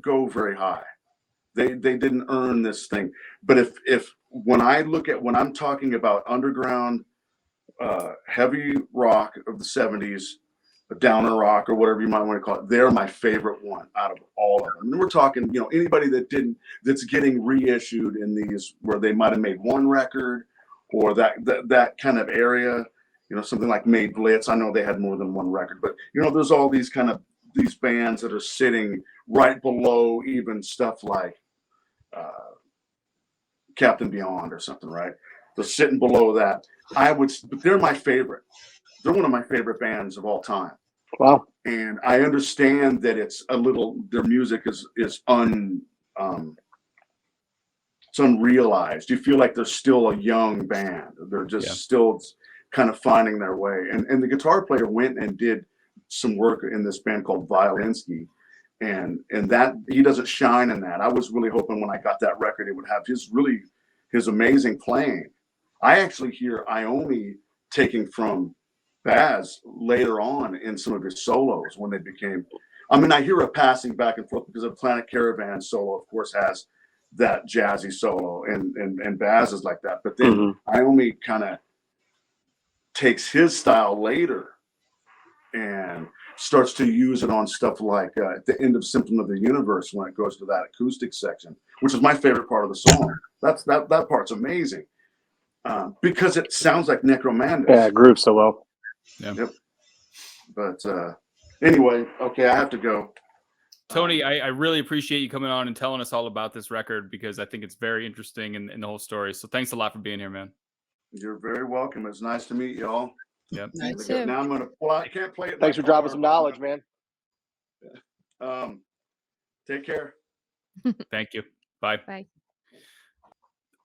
go very high. They didn't earn this thing. But if when I'm talking about underground heavy rock of the 70s, downer rock or whatever you might want to call it, they're my favorite one out of all of them. And we're talking, anybody that's getting reissued in these where they might have made one record or that kind of area, something like Made Blitz. I know they had more than one record, but there's all these bands that are sitting right below even stuff like Captain Beyond or something, right? They're sitting below that. But they're my favorite. They're one of my favorite bands of all time. Wow. And I understand that their music is it's unrealized. You feel like they're still a young band. They're just still kind of finding their way. And the guitar player went and did some work in this band called Violinski. And that he doesn't shine in that. I was really hoping when I got that record, it would have his amazing playing. I actually hear Iommi taking from Baz later on in some of his solos when they became. I mean, I hear a passing back and forth because the Planet Caravan solo, of course, has that jazzy solo, and Baz is like that. But then Iommi kind of takes his style later and starts to use it on stuff like at the end of Symptom of the Universe when it goes to that acoustic section, which is my favorite part of the song. That part's amazing because it sounds like Necromandus. Yeah, it grooves so well. Yeah. Yep. But anyway, okay, I have to go. Tony, I really appreciate you coming on and telling us all about this record because I think it's very interesting in the whole story. So thanks a lot for being here, man. You're very welcome. It's nice to meet y'all. Yep. Me too. Now I'm going to pull out. I can't play it. Thanks for dropping some knowledge, man. Take care. Thank you. Bye. Bye.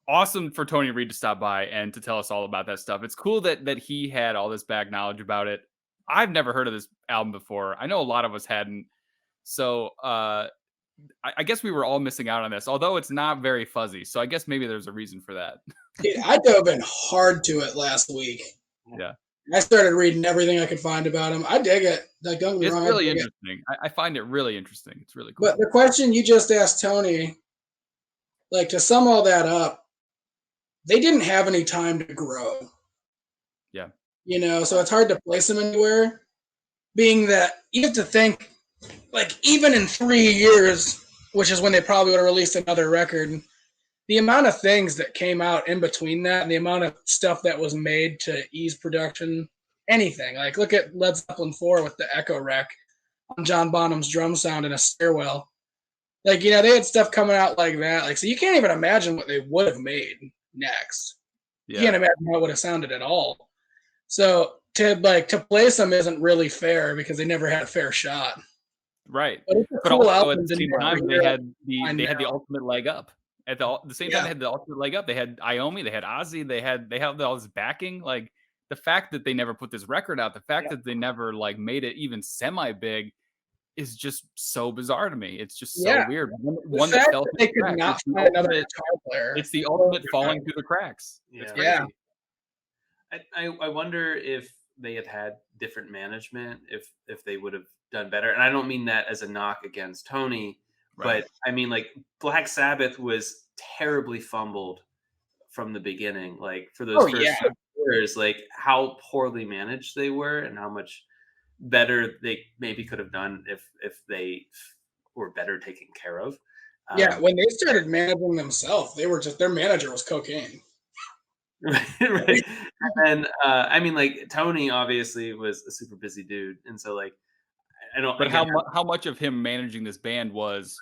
Awesome for Tony Reed to stop by and to tell us all about that stuff. It's cool that he had all this back knowledge about it. I've never heard of this album before. I know a lot of us hadn't. So I guess we were all missing out on this, although it's not very fuzzy. So I guess maybe there's a reason for that. Dude, I dove in hard to it last week. Yeah. I started reading everything I could find about him. I dig it. Like, don't get me It's wrong, really I dig it. interesting. I find it really interesting. It's really cool. But the question you just asked Tony, like to sum all that up, they didn't have any time to grow. Yeah. You know, so it's hard to place them anywhere. Being that you have to think, like, even in 3 years, which is when they probably would have released another record, the amount of things that came out in between that and the amount of stuff that was made to ease production, anything. Like, look at Led Zeppelin 4 with the Echo Wreck on John Bonham's drum sound in a stairwell. Like, you know, they had stuff coming out like that. Like, so you can't even imagine what they would have made next. You can't imagine how it would have sounded at all. So to place them isn't really fair because they never had a fair shot. Right. But, it's a But cool also album at the to same never time, hear they had the now. ultimate leg up. At the same time, Yeah. they had the ultimate leg up. They had Iommi, they had Ozzy, they had all this backing. Like the fact that they never put this record out, the fact that they never like made it even semi big, is just so bizarre to me. It's just so weird. One that fact fell that through they the could cracks. not It's the find another ultimate- guitar player. It's the ultimate falling through the cracks. It's crazy. Yeah. I wonder if they had different management, if they would have done better. And I don't mean that as a knock against Tony, Right. but I mean, like, Black Sabbath was terribly fumbled from the beginning. Like, for those first 6 years, like how poorly managed they were and how much better they maybe could have done if they were better taken care of. When they started managing themselves, they were just, their manager was cocaine. Right. And I mean, like, Tony obviously was a super busy dude, and so like I don't. But again, how much of him managing this band was,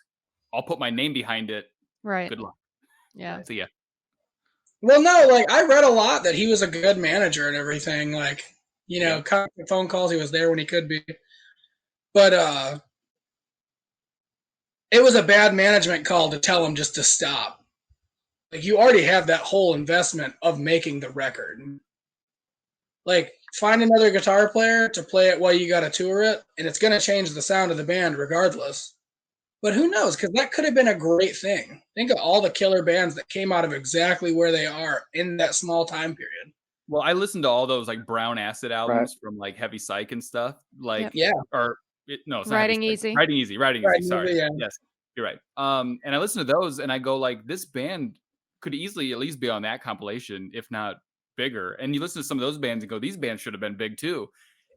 I'll put my name behind it. Right. Good luck. Yeah. So yeah. Well, no, like I read a lot that he was a good manager and everything. Like, you know, constant phone calls, he was there when he could be. But it was a bad management call to tell him just to stop. Like, you already have that whole investment of making the record. Like, find another guitar player to play it while you got to tour it, and it's going to change the sound of the band regardless. But who knows? Because that could have been a great thing. Think of all the killer bands that came out of exactly where they are in that small time period. Well, I listened to all those like Brown Acid albums from like Heavy Psych and stuff. Like, Yeah. or no, it's not Riding Heavy Psych. Easy. Riding Easy. Riding Sorry. Easy, yeah. Yes, you're right. And I listened to those, and I go like, this band could easily at least be on that compilation, if not bigger. And you listen to some of those bands and go, these bands should have been big too.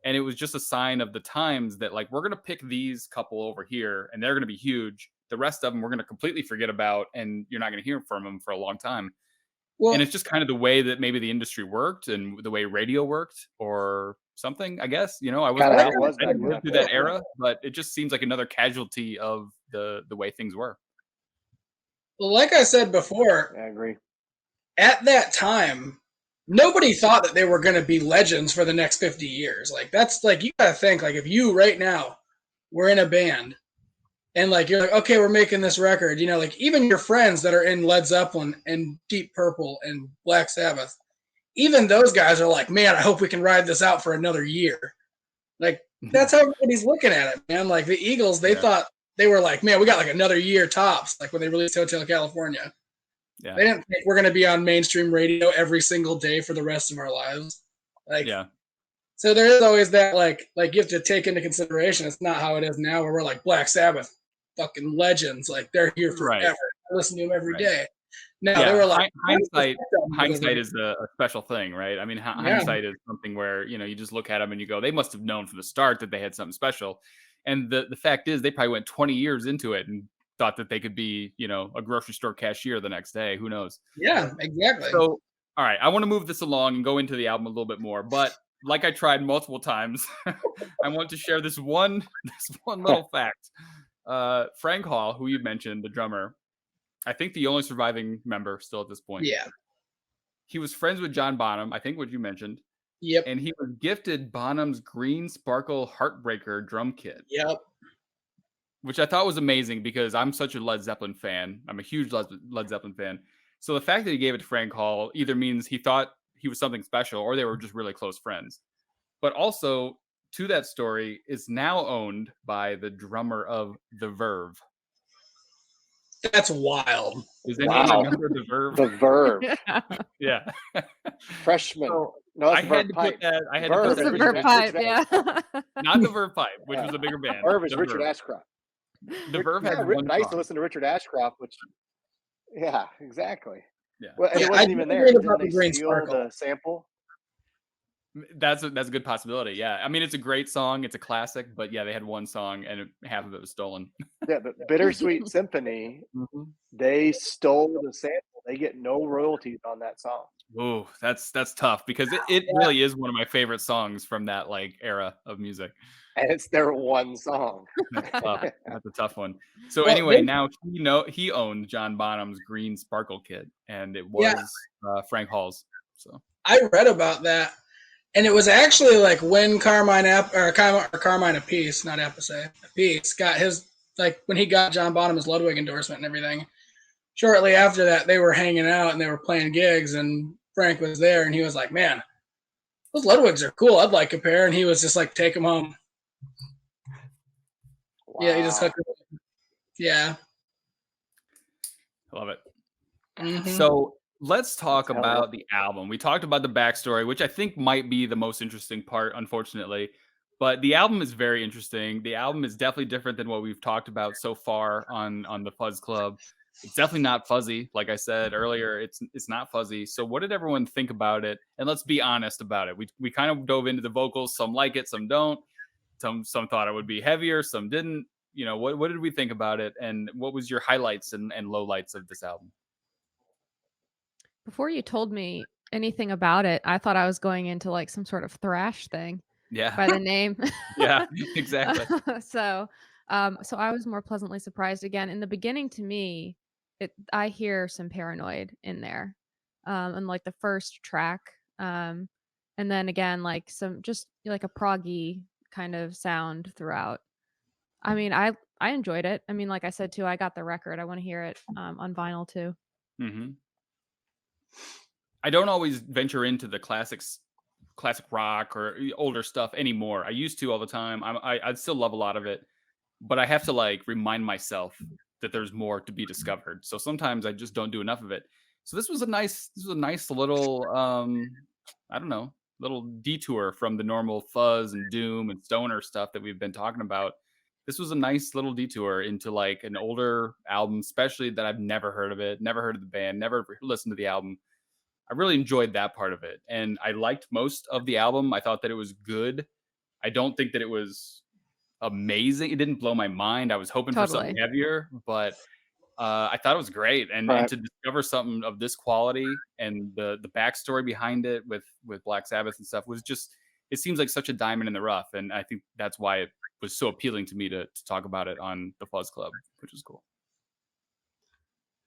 And it was just a sign of the times that like, we're gonna pick these couple over here, and they're gonna be huge. The rest of them we're gonna completely forget about, and you're not gonna hear from them for a long time. Well, And it's just kind of the way that maybe the industry worked and the way radio worked or something, I guess. You know, I Kinda how it wasn't was I didn't back live then. through that era, but it just seems like another casualty of the way things were. like I said before, I agree. at that time, nobody thought that they were going to be legends for the next 50 years. Like, that's like, you got to think, like, if you right now were in a band and like, you're like, okay, we're making this record, you know, like even your friends that are in Led Zeppelin and Deep Purple and Black Sabbath, even those guys are like, man, I hope we can ride this out for another year. Like, that's how everybody's looking at it, man. Like the Eagles, they thought they were like, man, we got like another year tops, like when they released Hotel California. Yeah. They didn't think we're going to be on mainstream radio every single day for the rest of our lives. Like, so there is always that, like you have to take into consideration. It's not how it is now, where we're like Black Sabbath, fucking legends. Like they're here forever. I listen to them every day. Now they were like, hindsight is a special thing, right? I mean, hindsight is something where, you know, you just look at them and you go, they must have known from the start that they had something special. And the fact is, they probably went 20 years into it and thought that they could be, you know, a grocery store cashier the next day. Who knows? Yeah, exactly. So, all right, I want to move this along and go into the album a little bit more, but like I tried multiple times, I want to share this one little fact. Frank Hall, who you mentioned, the drummer, I think the only surviving member still at this point. Yeah. He was friends with John Bonham, I think what you mentioned. Yep. And he was gifted Bonham's Green Sparkle Heartbreaker drum kit. Yep. Which I thought was amazing because I'm such a Led Zeppelin fan. I'm a huge Led Zeppelin fan. So the fact that he gave it to Frank Hall either means he thought he was something special or they were just really close friends. But also, to that story, is now owned by the drummer of The Verve. That's wild. Does anyone remember The Verve? The Verve. Yeah. Freshman. So no, I had to put that. I had to put the Verve pipe, yeah. Not the Verve pipe, which was a bigger band. Verve is Richard Ashcroft. The Verve had one I used to song. listen to Richard Ashcroft, which, yeah, exactly. Yeah. Well, and Yeah, it wasn't I even did there. read Didn't about they the Green steal Sparkle. the sample? That's a good possibility. Yeah, I mean, it's a great song. It's a classic, but yeah, they had one song and half of it was stolen. Yeah, but Bittersweet Symphony, they stole the sample. They get no royalties on that song. Oh, that's tough because it really is one of my favorite songs from that like era of music. And it's their one song. That's tough. That's a tough one. So anyway, now he owned John Bonham's Green Sparkle kit, and it was Frank Hall's. So I read about that, and it was actually like when Carmine Appice, not Appice, Appice got his, like when he got John Bonham's Ludwig endorsement and everything. Shortly after that, they were hanging out and they were playing gigs, and Frank was there, and he was like, "Man, those Ludwigs are cool. I'd like a pair." And he was just like, "Take them home." Wow. Yeah, he just hooked it up. Yeah. I love it. Mm-hmm. So let's talk about the album. We talked about the backstory, which I think might be the most interesting part, unfortunately. But the album is very interesting. The album is definitely different than what we've talked about so far on the Fuzz Club. It's definitely not fuzzy. Like I said earlier, it's not fuzzy. So what did everyone think about it? And let's be honest about it. We kind of dove into the vocals. Some like it, some don't. Some thought it would be heavier, some didn't. You know, what did we think about it? And what was your highlights and lowlights of this album? Before you told me anything about it, I thought I was going into like some sort of thrash thing. Yeah. By the name. Yeah, exactly. So I was more pleasantly surprised again. In the beginning, to me, I hear some Paranoid in there. And like the first track. And then again, like some just like a proggy kind of sound throughout. I mean, I enjoyed it. I mean, like I said too, I got the record. I want to hear it on vinyl too. Mm-hmm. I don't always venture into the classic rock or older stuff anymore. I used to all the time. I still love a lot of it, but I have to like remind myself that there's more to be discovered. So sometimes I just don't do enough of it. So this was a nice little I don't know, little detour from the normal fuzz and doom and stoner stuff that we've been talking about. This was a nice little detour into like an older album, especially that I've never heard of it, never heard of the band, never listened to the album. I really enjoyed that part of it. And I liked most of the album. I thought that it was good. I don't think that it was amazing. It didn't blow my mind. I was hoping for something heavier, but I thought it was great. And to discover something of this quality and the backstory behind it with Black Sabbath and stuff was just, it seems like such a diamond in the rough. And I think that's why it was so appealing to me to talk about it on the Fuzz Club, which is cool.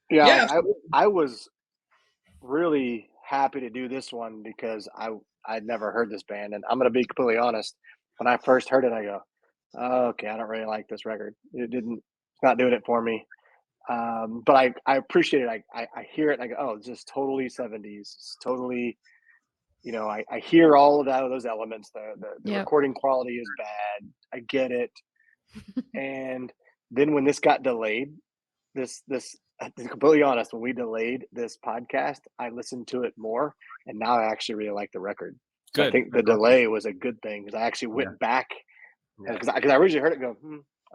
Yeah. I was really happy to do this one because I'd never heard this band, and I'm going to be completely honest. When I first heard it, I go, oh, okay, I don't really like this record. It's not doing it for me. But I appreciate it. I hear it and I go, oh, it's just totally 70s. It's totally I hear all of those elements. The Yep. recording quality is bad. I get it. And then when this got delayed, to be completely honest, when we delayed this podcast, I listened to it more, and now I actually really like the record. So I think the delay was a good thing, because I actually went back, because I originally heard it go,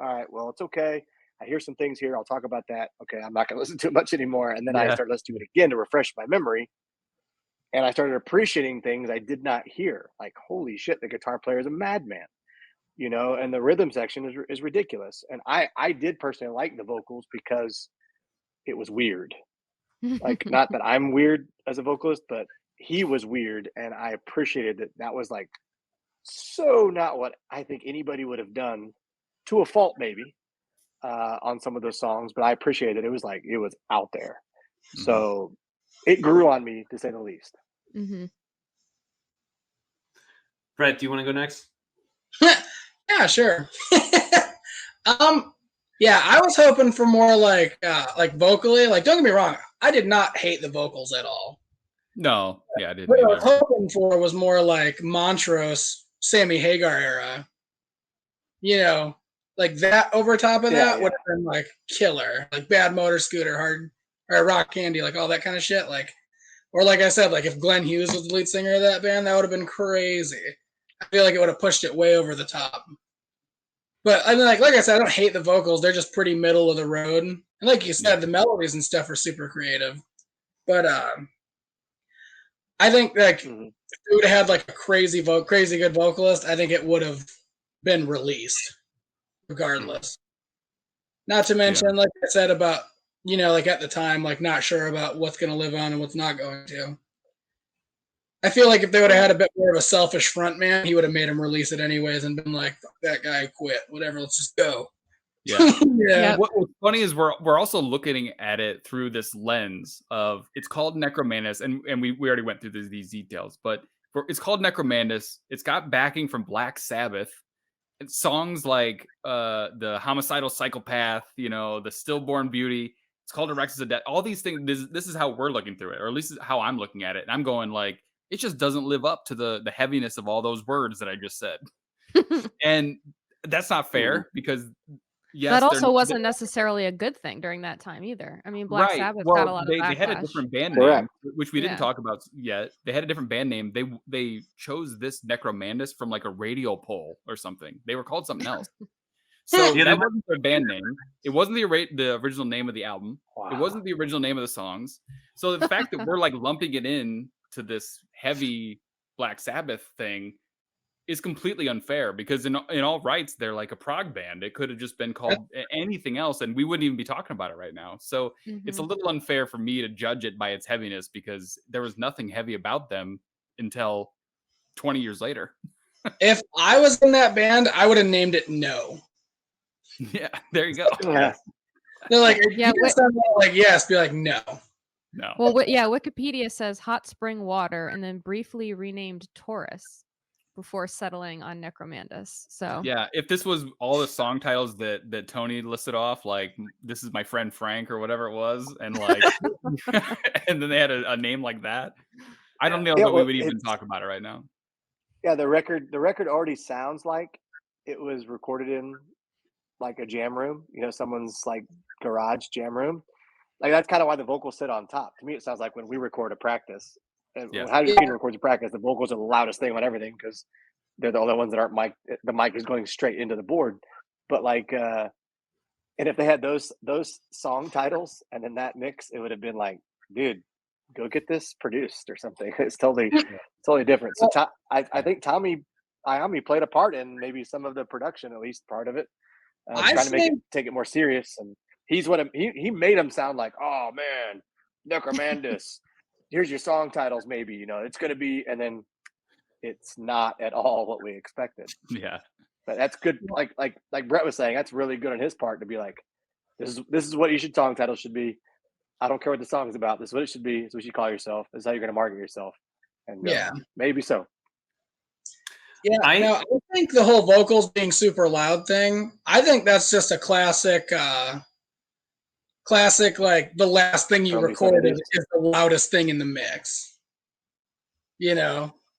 all right, well, it's okay. I hear some things here. I'll talk about that. Okay, I'm not going to listen to it much anymore. And then I started listening to it again to refresh my memory, and I started appreciating things I did not hear. Like, holy shit, the guitar player is a madman. And the rhythm section is ridiculous. And I did personally like the vocals because it was weird. Like, not that I'm weird as a vocalist, but he was weird. And I appreciated that. That was like so not what I think anybody would have done, to a fault maybe, on some of those songs. But I appreciated it. It was out there. Mm-hmm. So it grew on me, to say the least. Mm-hmm. Brett, do you want to go next? Yeah, sure. Yeah, I was hoping for more like vocally. Like, don't get me wrong, I did not hate the vocals at all. No, yeah, I didn't. What I was hoping for was more like Montrose, Sammy Hagar era. Like that over top of that would have been like killer, like Bad Motor Scooter, Hard or Rock Candy, like all that kind of shit. Like, or like I said, like if Glenn Hughes was the lead singer of that band, that would have been crazy. I feel like it would have pushed it way over the top. But I mean, like I said, I don't hate the vocals. They're just pretty middle of the road. And like you said, the melodies and stuff are super creative. But I think like if we would have had like a crazy good vocalist, I think it would have been released regardless. Not to mention, like I said about, like at the time, like not sure about what's going to live on and what's not going to. I feel like if they would have had a bit more of a selfish front man, he would have made him release it anyways and been like, fuck that guy, quit, whatever, let's just go. Yeah. Yeah. What's funny is we're also looking at it through this lens of, it's called Necromandus, and we already went through these details, but it's called Necromandus. It's got backing from Black Sabbath. It's songs like the Homicidal Psychopath, the Stillborn Beauty. It's called Orexis of Death. All these things, this is how we're looking through it, or at least how I'm looking at it. And I'm going like, it just doesn't live up to the heaviness of all those words that I just said. And that's not fair, because that also wasn't necessarily a good thing during that time either. I mean, Black Sabbath got a lot of backlash. They had a different band name, which we didn't talk about yet. They had a different band name. They chose this Necromandus from like a radio poll or something. They were called something else. So that wasn't their band name. It wasn't the original name of the album. Wow. It wasn't the original name of the songs. So the fact that we're like lumping it in to this heavy Black Sabbath thing is completely unfair, because in all rights, they're like a prog band. It could have just been called anything else, and we wouldn't even be talking about it right now. So it's a little unfair for me to judge it by its heaviness, because there was nothing heavy about them until 20 years later. If I was in that band, I would have named it No. Yeah, there you go. Yeah. They're like, like yes, be like no. No. Well, Wikipedia says Hot Spring Water, and then briefly renamed Taurus before settling on Necromandus. So yeah, if this was all the song titles that Tony listed off, like This Is My Friend Frank or whatever it was, and like and then they had a name like that, I don't know that we would even talk about it right now. Yeah, the record already sounds like it was recorded in like a jam room, someone's like garage jam room. Like, that's kind of why the vocals sit on top. To me, it sounds like when we record a practice, and how do you record a practice? The vocals are the loudest thing on everything, because they're the only ones that aren't mic. The mic is going straight into the board. But like, and if they had those song titles and then that mix, it would have been like, dude, go get this produced or something. It's totally different. So I think Tony Iommi played a part in maybe some of the production, at least part of it. Trying to take it more serious, and he made him sound like, oh man, Necromandus, here's your song titles, maybe it's gonna be, and then it's not at all what we expected. Yeah, but that's good. Like Brett was saying, that's really good on his part to be like, this is what your song title should be. I don't care what the song is about. This is what it should be. This is what you call yourself. This is how you're gonna market yourself. And maybe so. Yeah, I think the whole vocals being super loud thing, I think that's just a classic, like the last thing you recorded is the loudest thing in the mix.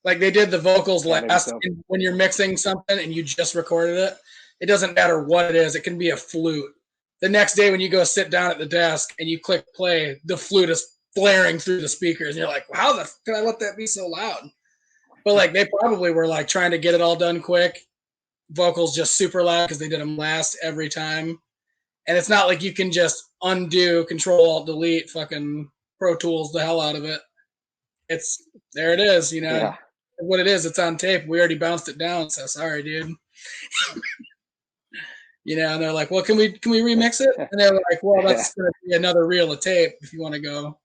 Like they did the vocals Yeah, maybe last, so. and when you're mixing something and you just recorded it, it doesn't matter what it is. It can be a flute. The next day when you go sit down at the desk and you click play, the flute is blaring through the speakers, and you're like, "How the can I let that be so loud?" But like they probably were like trying to get it all done quick. Vocals just super loud because they did them last every time, and it's not like you can just undo, Control Alt Delete, fucking Pro Tools the hell out of it. It's there. It is. You know. Yeah. What it is, it's on tape. We already bounced it down, so sorry, dude. You know, and they're like, "Well, can we remix it?" And they're like, "Well, that's going to be another reel of tape if you want to go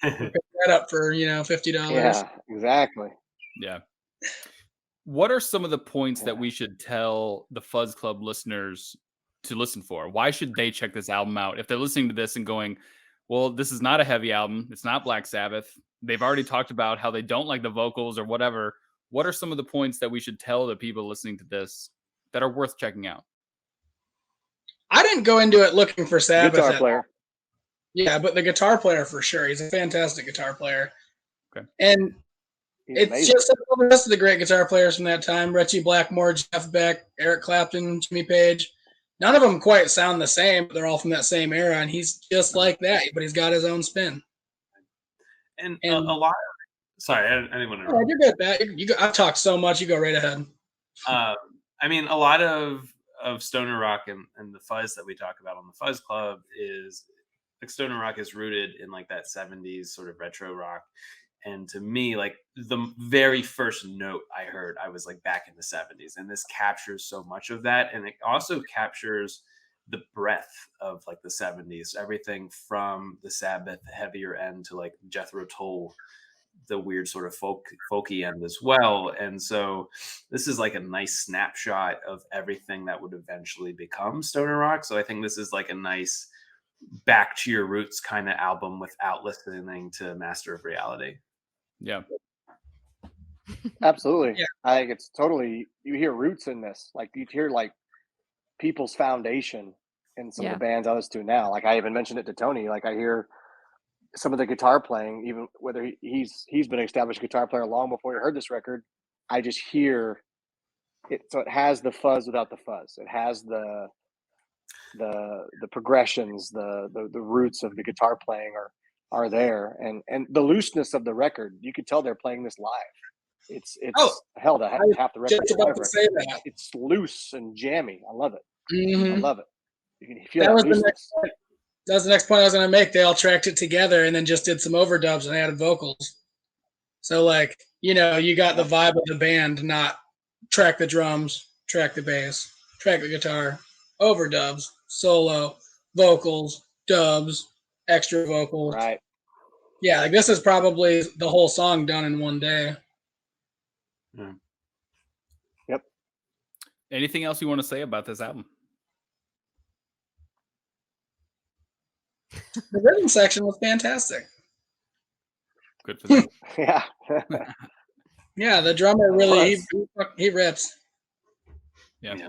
pick that up for $50." Yeah, exactly. Yeah. What are some of the points that we should tell the Fuzz Club listeners to listen for? Why should they check this album out if they're listening to this and going, "Well, this is not a heavy album. It's not Black Sabbath." They've already talked about how they don't like the vocals or whatever. What are some of the points that we should tell the people listening to this that are worth checking out? I didn't go into it looking for Sabbath. Guitar player. Yeah, but the guitar player for sure. He's a fantastic guitar player. Okay. And He's it's amazing. just like all the rest of the great guitar players from that time: Ritchie Blackmore, Jeff Beck, Eric Clapton, Jimmy Page. None of them quite sound the same, but they're all from that same era, and he's just like that, but he's got his own spin. And a lot of, sorry, I didn't want to. Oh, you're good at that. I've talked so much. You go right ahead. I mean, a lot of stoner rock and the fuzz that we talk about on the Fuzz Club is like stoner rock is rooted in like that 70s sort of retro rock. And to me, like the very first note I heard, I was like back in the 70s. And this captures so much of that. And it also captures the breadth of like the 70s, everything from the Sabbath heavier end to like Jethro Tull, the weird sort of folky end as well. And so this is like a nice snapshot of everything that would eventually become stoner rock. So I think this is like a nice back to your roots kind of album without listening to Master of Reality. Yeah. Absolutely. Yeah. I think it's totally, you hear roots in this. Like you hear like people's foundation in some of the bands I listen to now. Like I even mentioned it to Tony. Like I hear some of the guitar playing, even whether he's been an established guitar player long before he heard this record. I just hear it. So it has the fuzz without the fuzz. It has the progressions, the roots of the guitar playing are there, and the looseness of the record. You could tell they're playing this live. It's hell, half the record. Just about to say that. It's loose and jammy. I love it. Mm-hmm. I love it. You can feel That was looseness. the next point. That was the next point I was going to make. They all tracked it together and then just did some overdubs and added vocals. So, like, you got the vibe of the band, not track the drums, track the bass, track the guitar, overdubs, solo, vocals, dubs, extra vocals. Right. Yeah, like this is probably the whole song done in one day. Yeah. Yep. Anything else you want to say about this album? The rhythm section was fantastic. Good for them. Yeah. Yeah, the drummer really he rips. Yeah.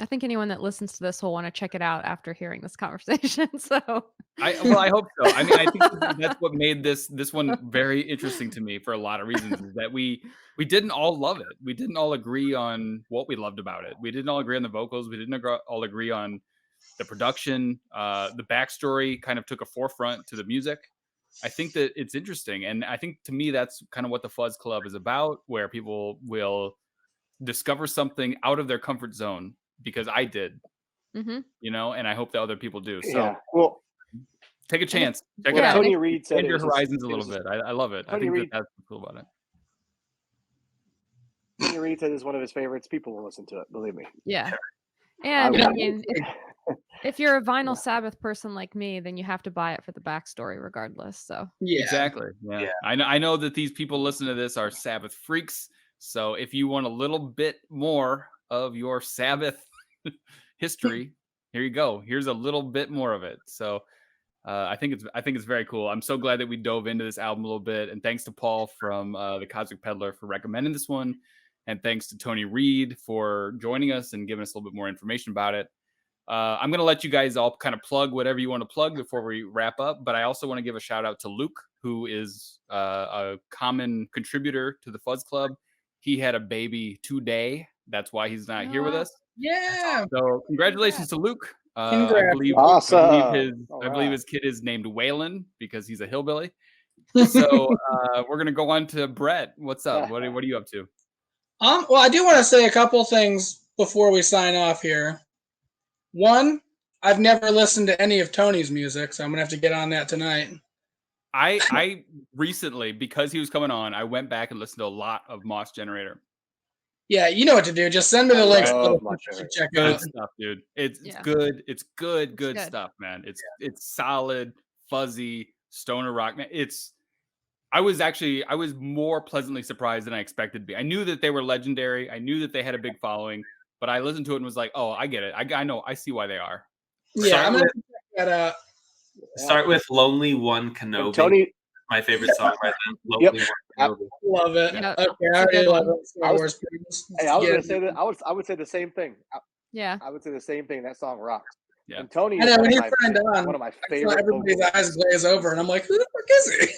I think anyone that listens to this will want to check it out after hearing this conversation. So I hope so. I mean, I think that's what made this one very interesting to me for a lot of reasons. Is that we didn't all love it. We didn't all agree on what we loved about it. We didn't all agree on the vocals. We didn't all agree on the production. The backstory kind of took a forefront to the music. I think that it's interesting, and I think to me that's kind of what the Fuzz Club is about, where people will discover something out of their comfort zone. Because I did, and I hope that other people do. So, yeah. Well, take a chance. Check it out. Tony Reed said Expand your horizons a little bit. I love it. I think that's cool about it. Tony Reed said it's one of his favorites. People will listen to it. Believe me. Yeah. And I mean, if you're a vinyl Sabbath person like me, then you have to buy it for the backstory regardless. So yeah, exactly. Yeah. I know that these people listening to this are Sabbath freaks. So if you want a little bit more of your Sabbath history, here you go. Here's a little bit more of it. So I think it's very cool. I'm so glad that we dove into this album a little bit, and thanks to Paul from the Cosmic Peddler for recommending this one, and thanks to Tony Reed for joining us and giving us a little bit more information about it. I'm going to let you guys all kind of plug whatever you want to plug before we wrap up, but I also want to give a shout out to Luke who is a common contributor to the Fuzz Club. He had a baby today. That's why he's not here with us. Yeah. So congratulations to Luke. I Congrats. believe Awesome. I believe his kid is named Waylon because he's a hillbilly. So we're gonna go on to Brett. What's up? What are you up to? Well, I do want to say a couple things before we sign off here. One, I've never listened to any of Tony's music, so I'm gonna have to get on that tonight. I recently, because he was coming on, I went back and listened to a lot of Mos Generator. Yeah, you know what to do. Just send me the links. Check Good out. stuff, dude. It's Yeah. good. It's good good. stuff, man. It's solid, fuzzy stoner rock. Man, I was more pleasantly surprised than I expected to be. I knew that they were legendary. I knew that they had a big following, but I listened to it and was like, oh, I get it. I know. I see why they are. Yeah, I'm gonna check that out. Start with "Lonely One Kenobi." And Tony, my favorite song right now. "Lonely One Kenobi." Love it. Yeah. Okay, I It's a already good love one. it. Star Wars films. hey, I was Yeah. gonna say that. I would say the same thing. Yeah. I would say the same thing. That song rocks. Yeah. And Tony I is know, one when of he my signed on, one of my I saw favorite. everybody's vocalists. eyes glaze over, and I'm like, who the fuck is he?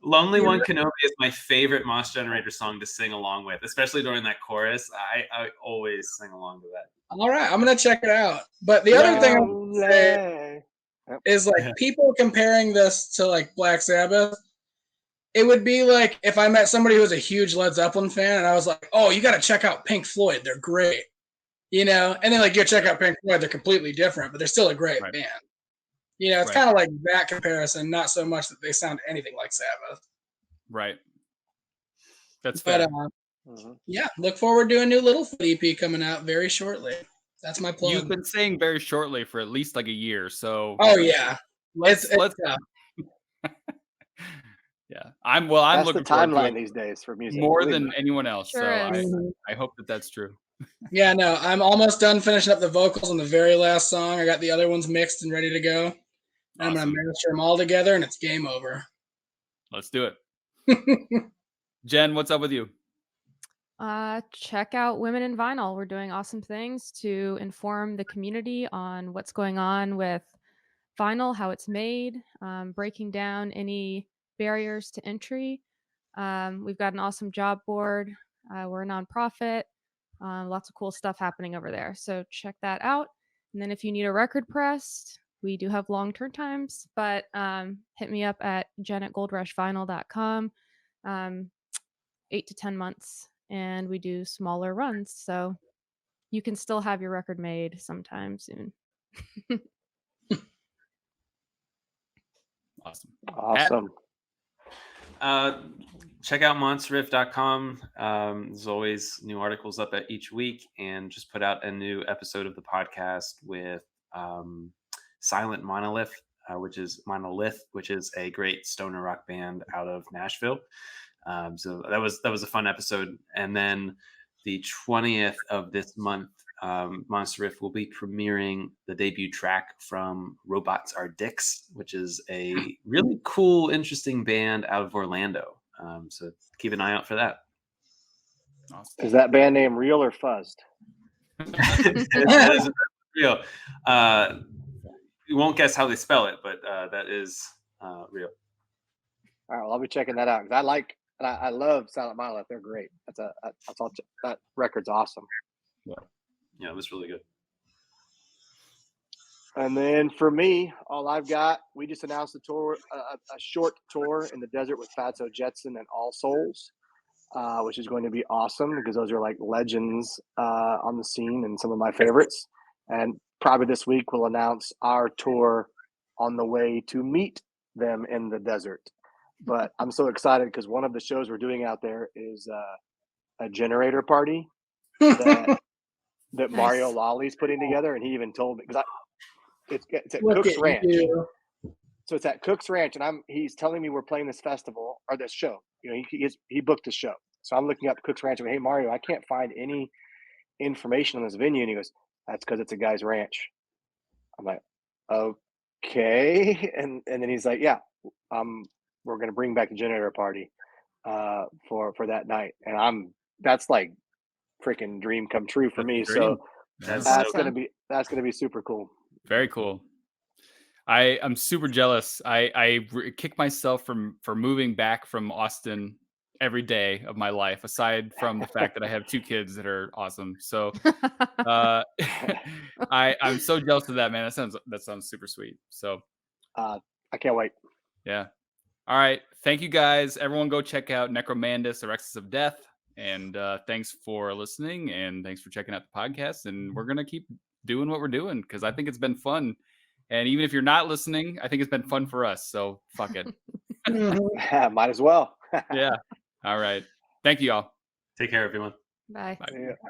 "Lonely Yeah. One Kenobi" is my favorite Mos Generator song to sing along with, especially during that chorus. I always sing along to that. All right, I'm gonna check it out. But the other thing I want to say is like people comparing this to like Black Sabbath. It would be like if I met somebody who was a huge Led Zeppelin fan, and I was like, "Oh, you got to check out Pink Floyd. They're great," and then like you check out Pink Floyd, they're completely different, but they're still a great band. It's kind of like that comparison, not so much that they sound anything like Sabbath. Right. That's fair. But yeah, look forward to a new Littlefoot EP coming out very shortly. That's my plug. You've been saying very shortly for at least like a year, so. Oh yeah, let's. Yeah, I'm That's looking the forward to timeline it these days for music. more than anyone else. Sure so is. I hope that's true. Yeah, no, I'm almost done finishing up the vocals on the very last song. I got the other ones mixed and ready to go. And I'm gonna master them all together, and it's game over. Let's do it. Jen, what's up with you? Check out Women in Vinyl. We're doing awesome things to inform the community on what's going on with vinyl, how it's made, breaking down any barriers to entry. We've got an awesome job board. We're a nonprofit. Lots of cool stuff happening over there. So check that out. And then if you need a record pressed, we do have long turn times, but hit me up at jen@goldrushvinyl.com. 8 to 10 months. And we do smaller runs. So you can still have your record made sometime soon. Awesome. Check out monsterriff.com. There's always new articles up at each week, and just put out a new episode of the podcast with Silent Monolith, which is a great stoner rock band out of Nashville. So that was a fun episode. And then the 20th of this month, Monster Riff will be premiering the debut track from Robots Are Dicks, which is a really cool, interesting band out of Orlando. So keep an eye out for that. Is that band name real or fuzzed? It is real. You won't guess how they spell it, but that is real. All right, well, I'll be checking that out because I love Silent Monolith. They're great. That record's awesome. Yeah, it was really good. And then for me, all I've got, we just announced a tour, a short tour in the desert with Fatso Jetson and All Souls, which is going to be awesome because those are like legends on the scene and some of my favorites. And probably this week we'll announce our tour on the way to meet them in the desert. But I'm so excited because one of the shows we're doing out there is a generator party that Mario Lawley's putting together, and he even told me because it's at Cook's Ranch. So it's at Cook's Ranch, and he's telling me we're playing this festival or this show. He booked the show, so I'm looking up Cook's Ranch and hey Mario, I can't find any information on this venue, and he goes, "That's because it's a guy's ranch." I'm like, okay, and then he's like, "Yeah, we're gonna bring back the generator party for that night," and that's like freaking dream come true for me. So that's gonna be super cool. Very cool. I'm super jealous. I kick myself for moving back from Austin every day of my life, aside from the fact that I have 2 kids that are awesome. So I'm so jealous of that, man. That sounds super sweet. So I can't wait. yeah. All right. Thank you guys. Everyone go check out Necromandus, Orexis of Death. And thanks for listening, and thanks for checking out the podcast. And we're gonna keep doing what we're doing because I think it's been fun. And even if you're not listening, I think it's been fun for us. So fuck it. Might as well. Yeah. All right. Thank you all. Take care, everyone. Bye. Bye. Yeah.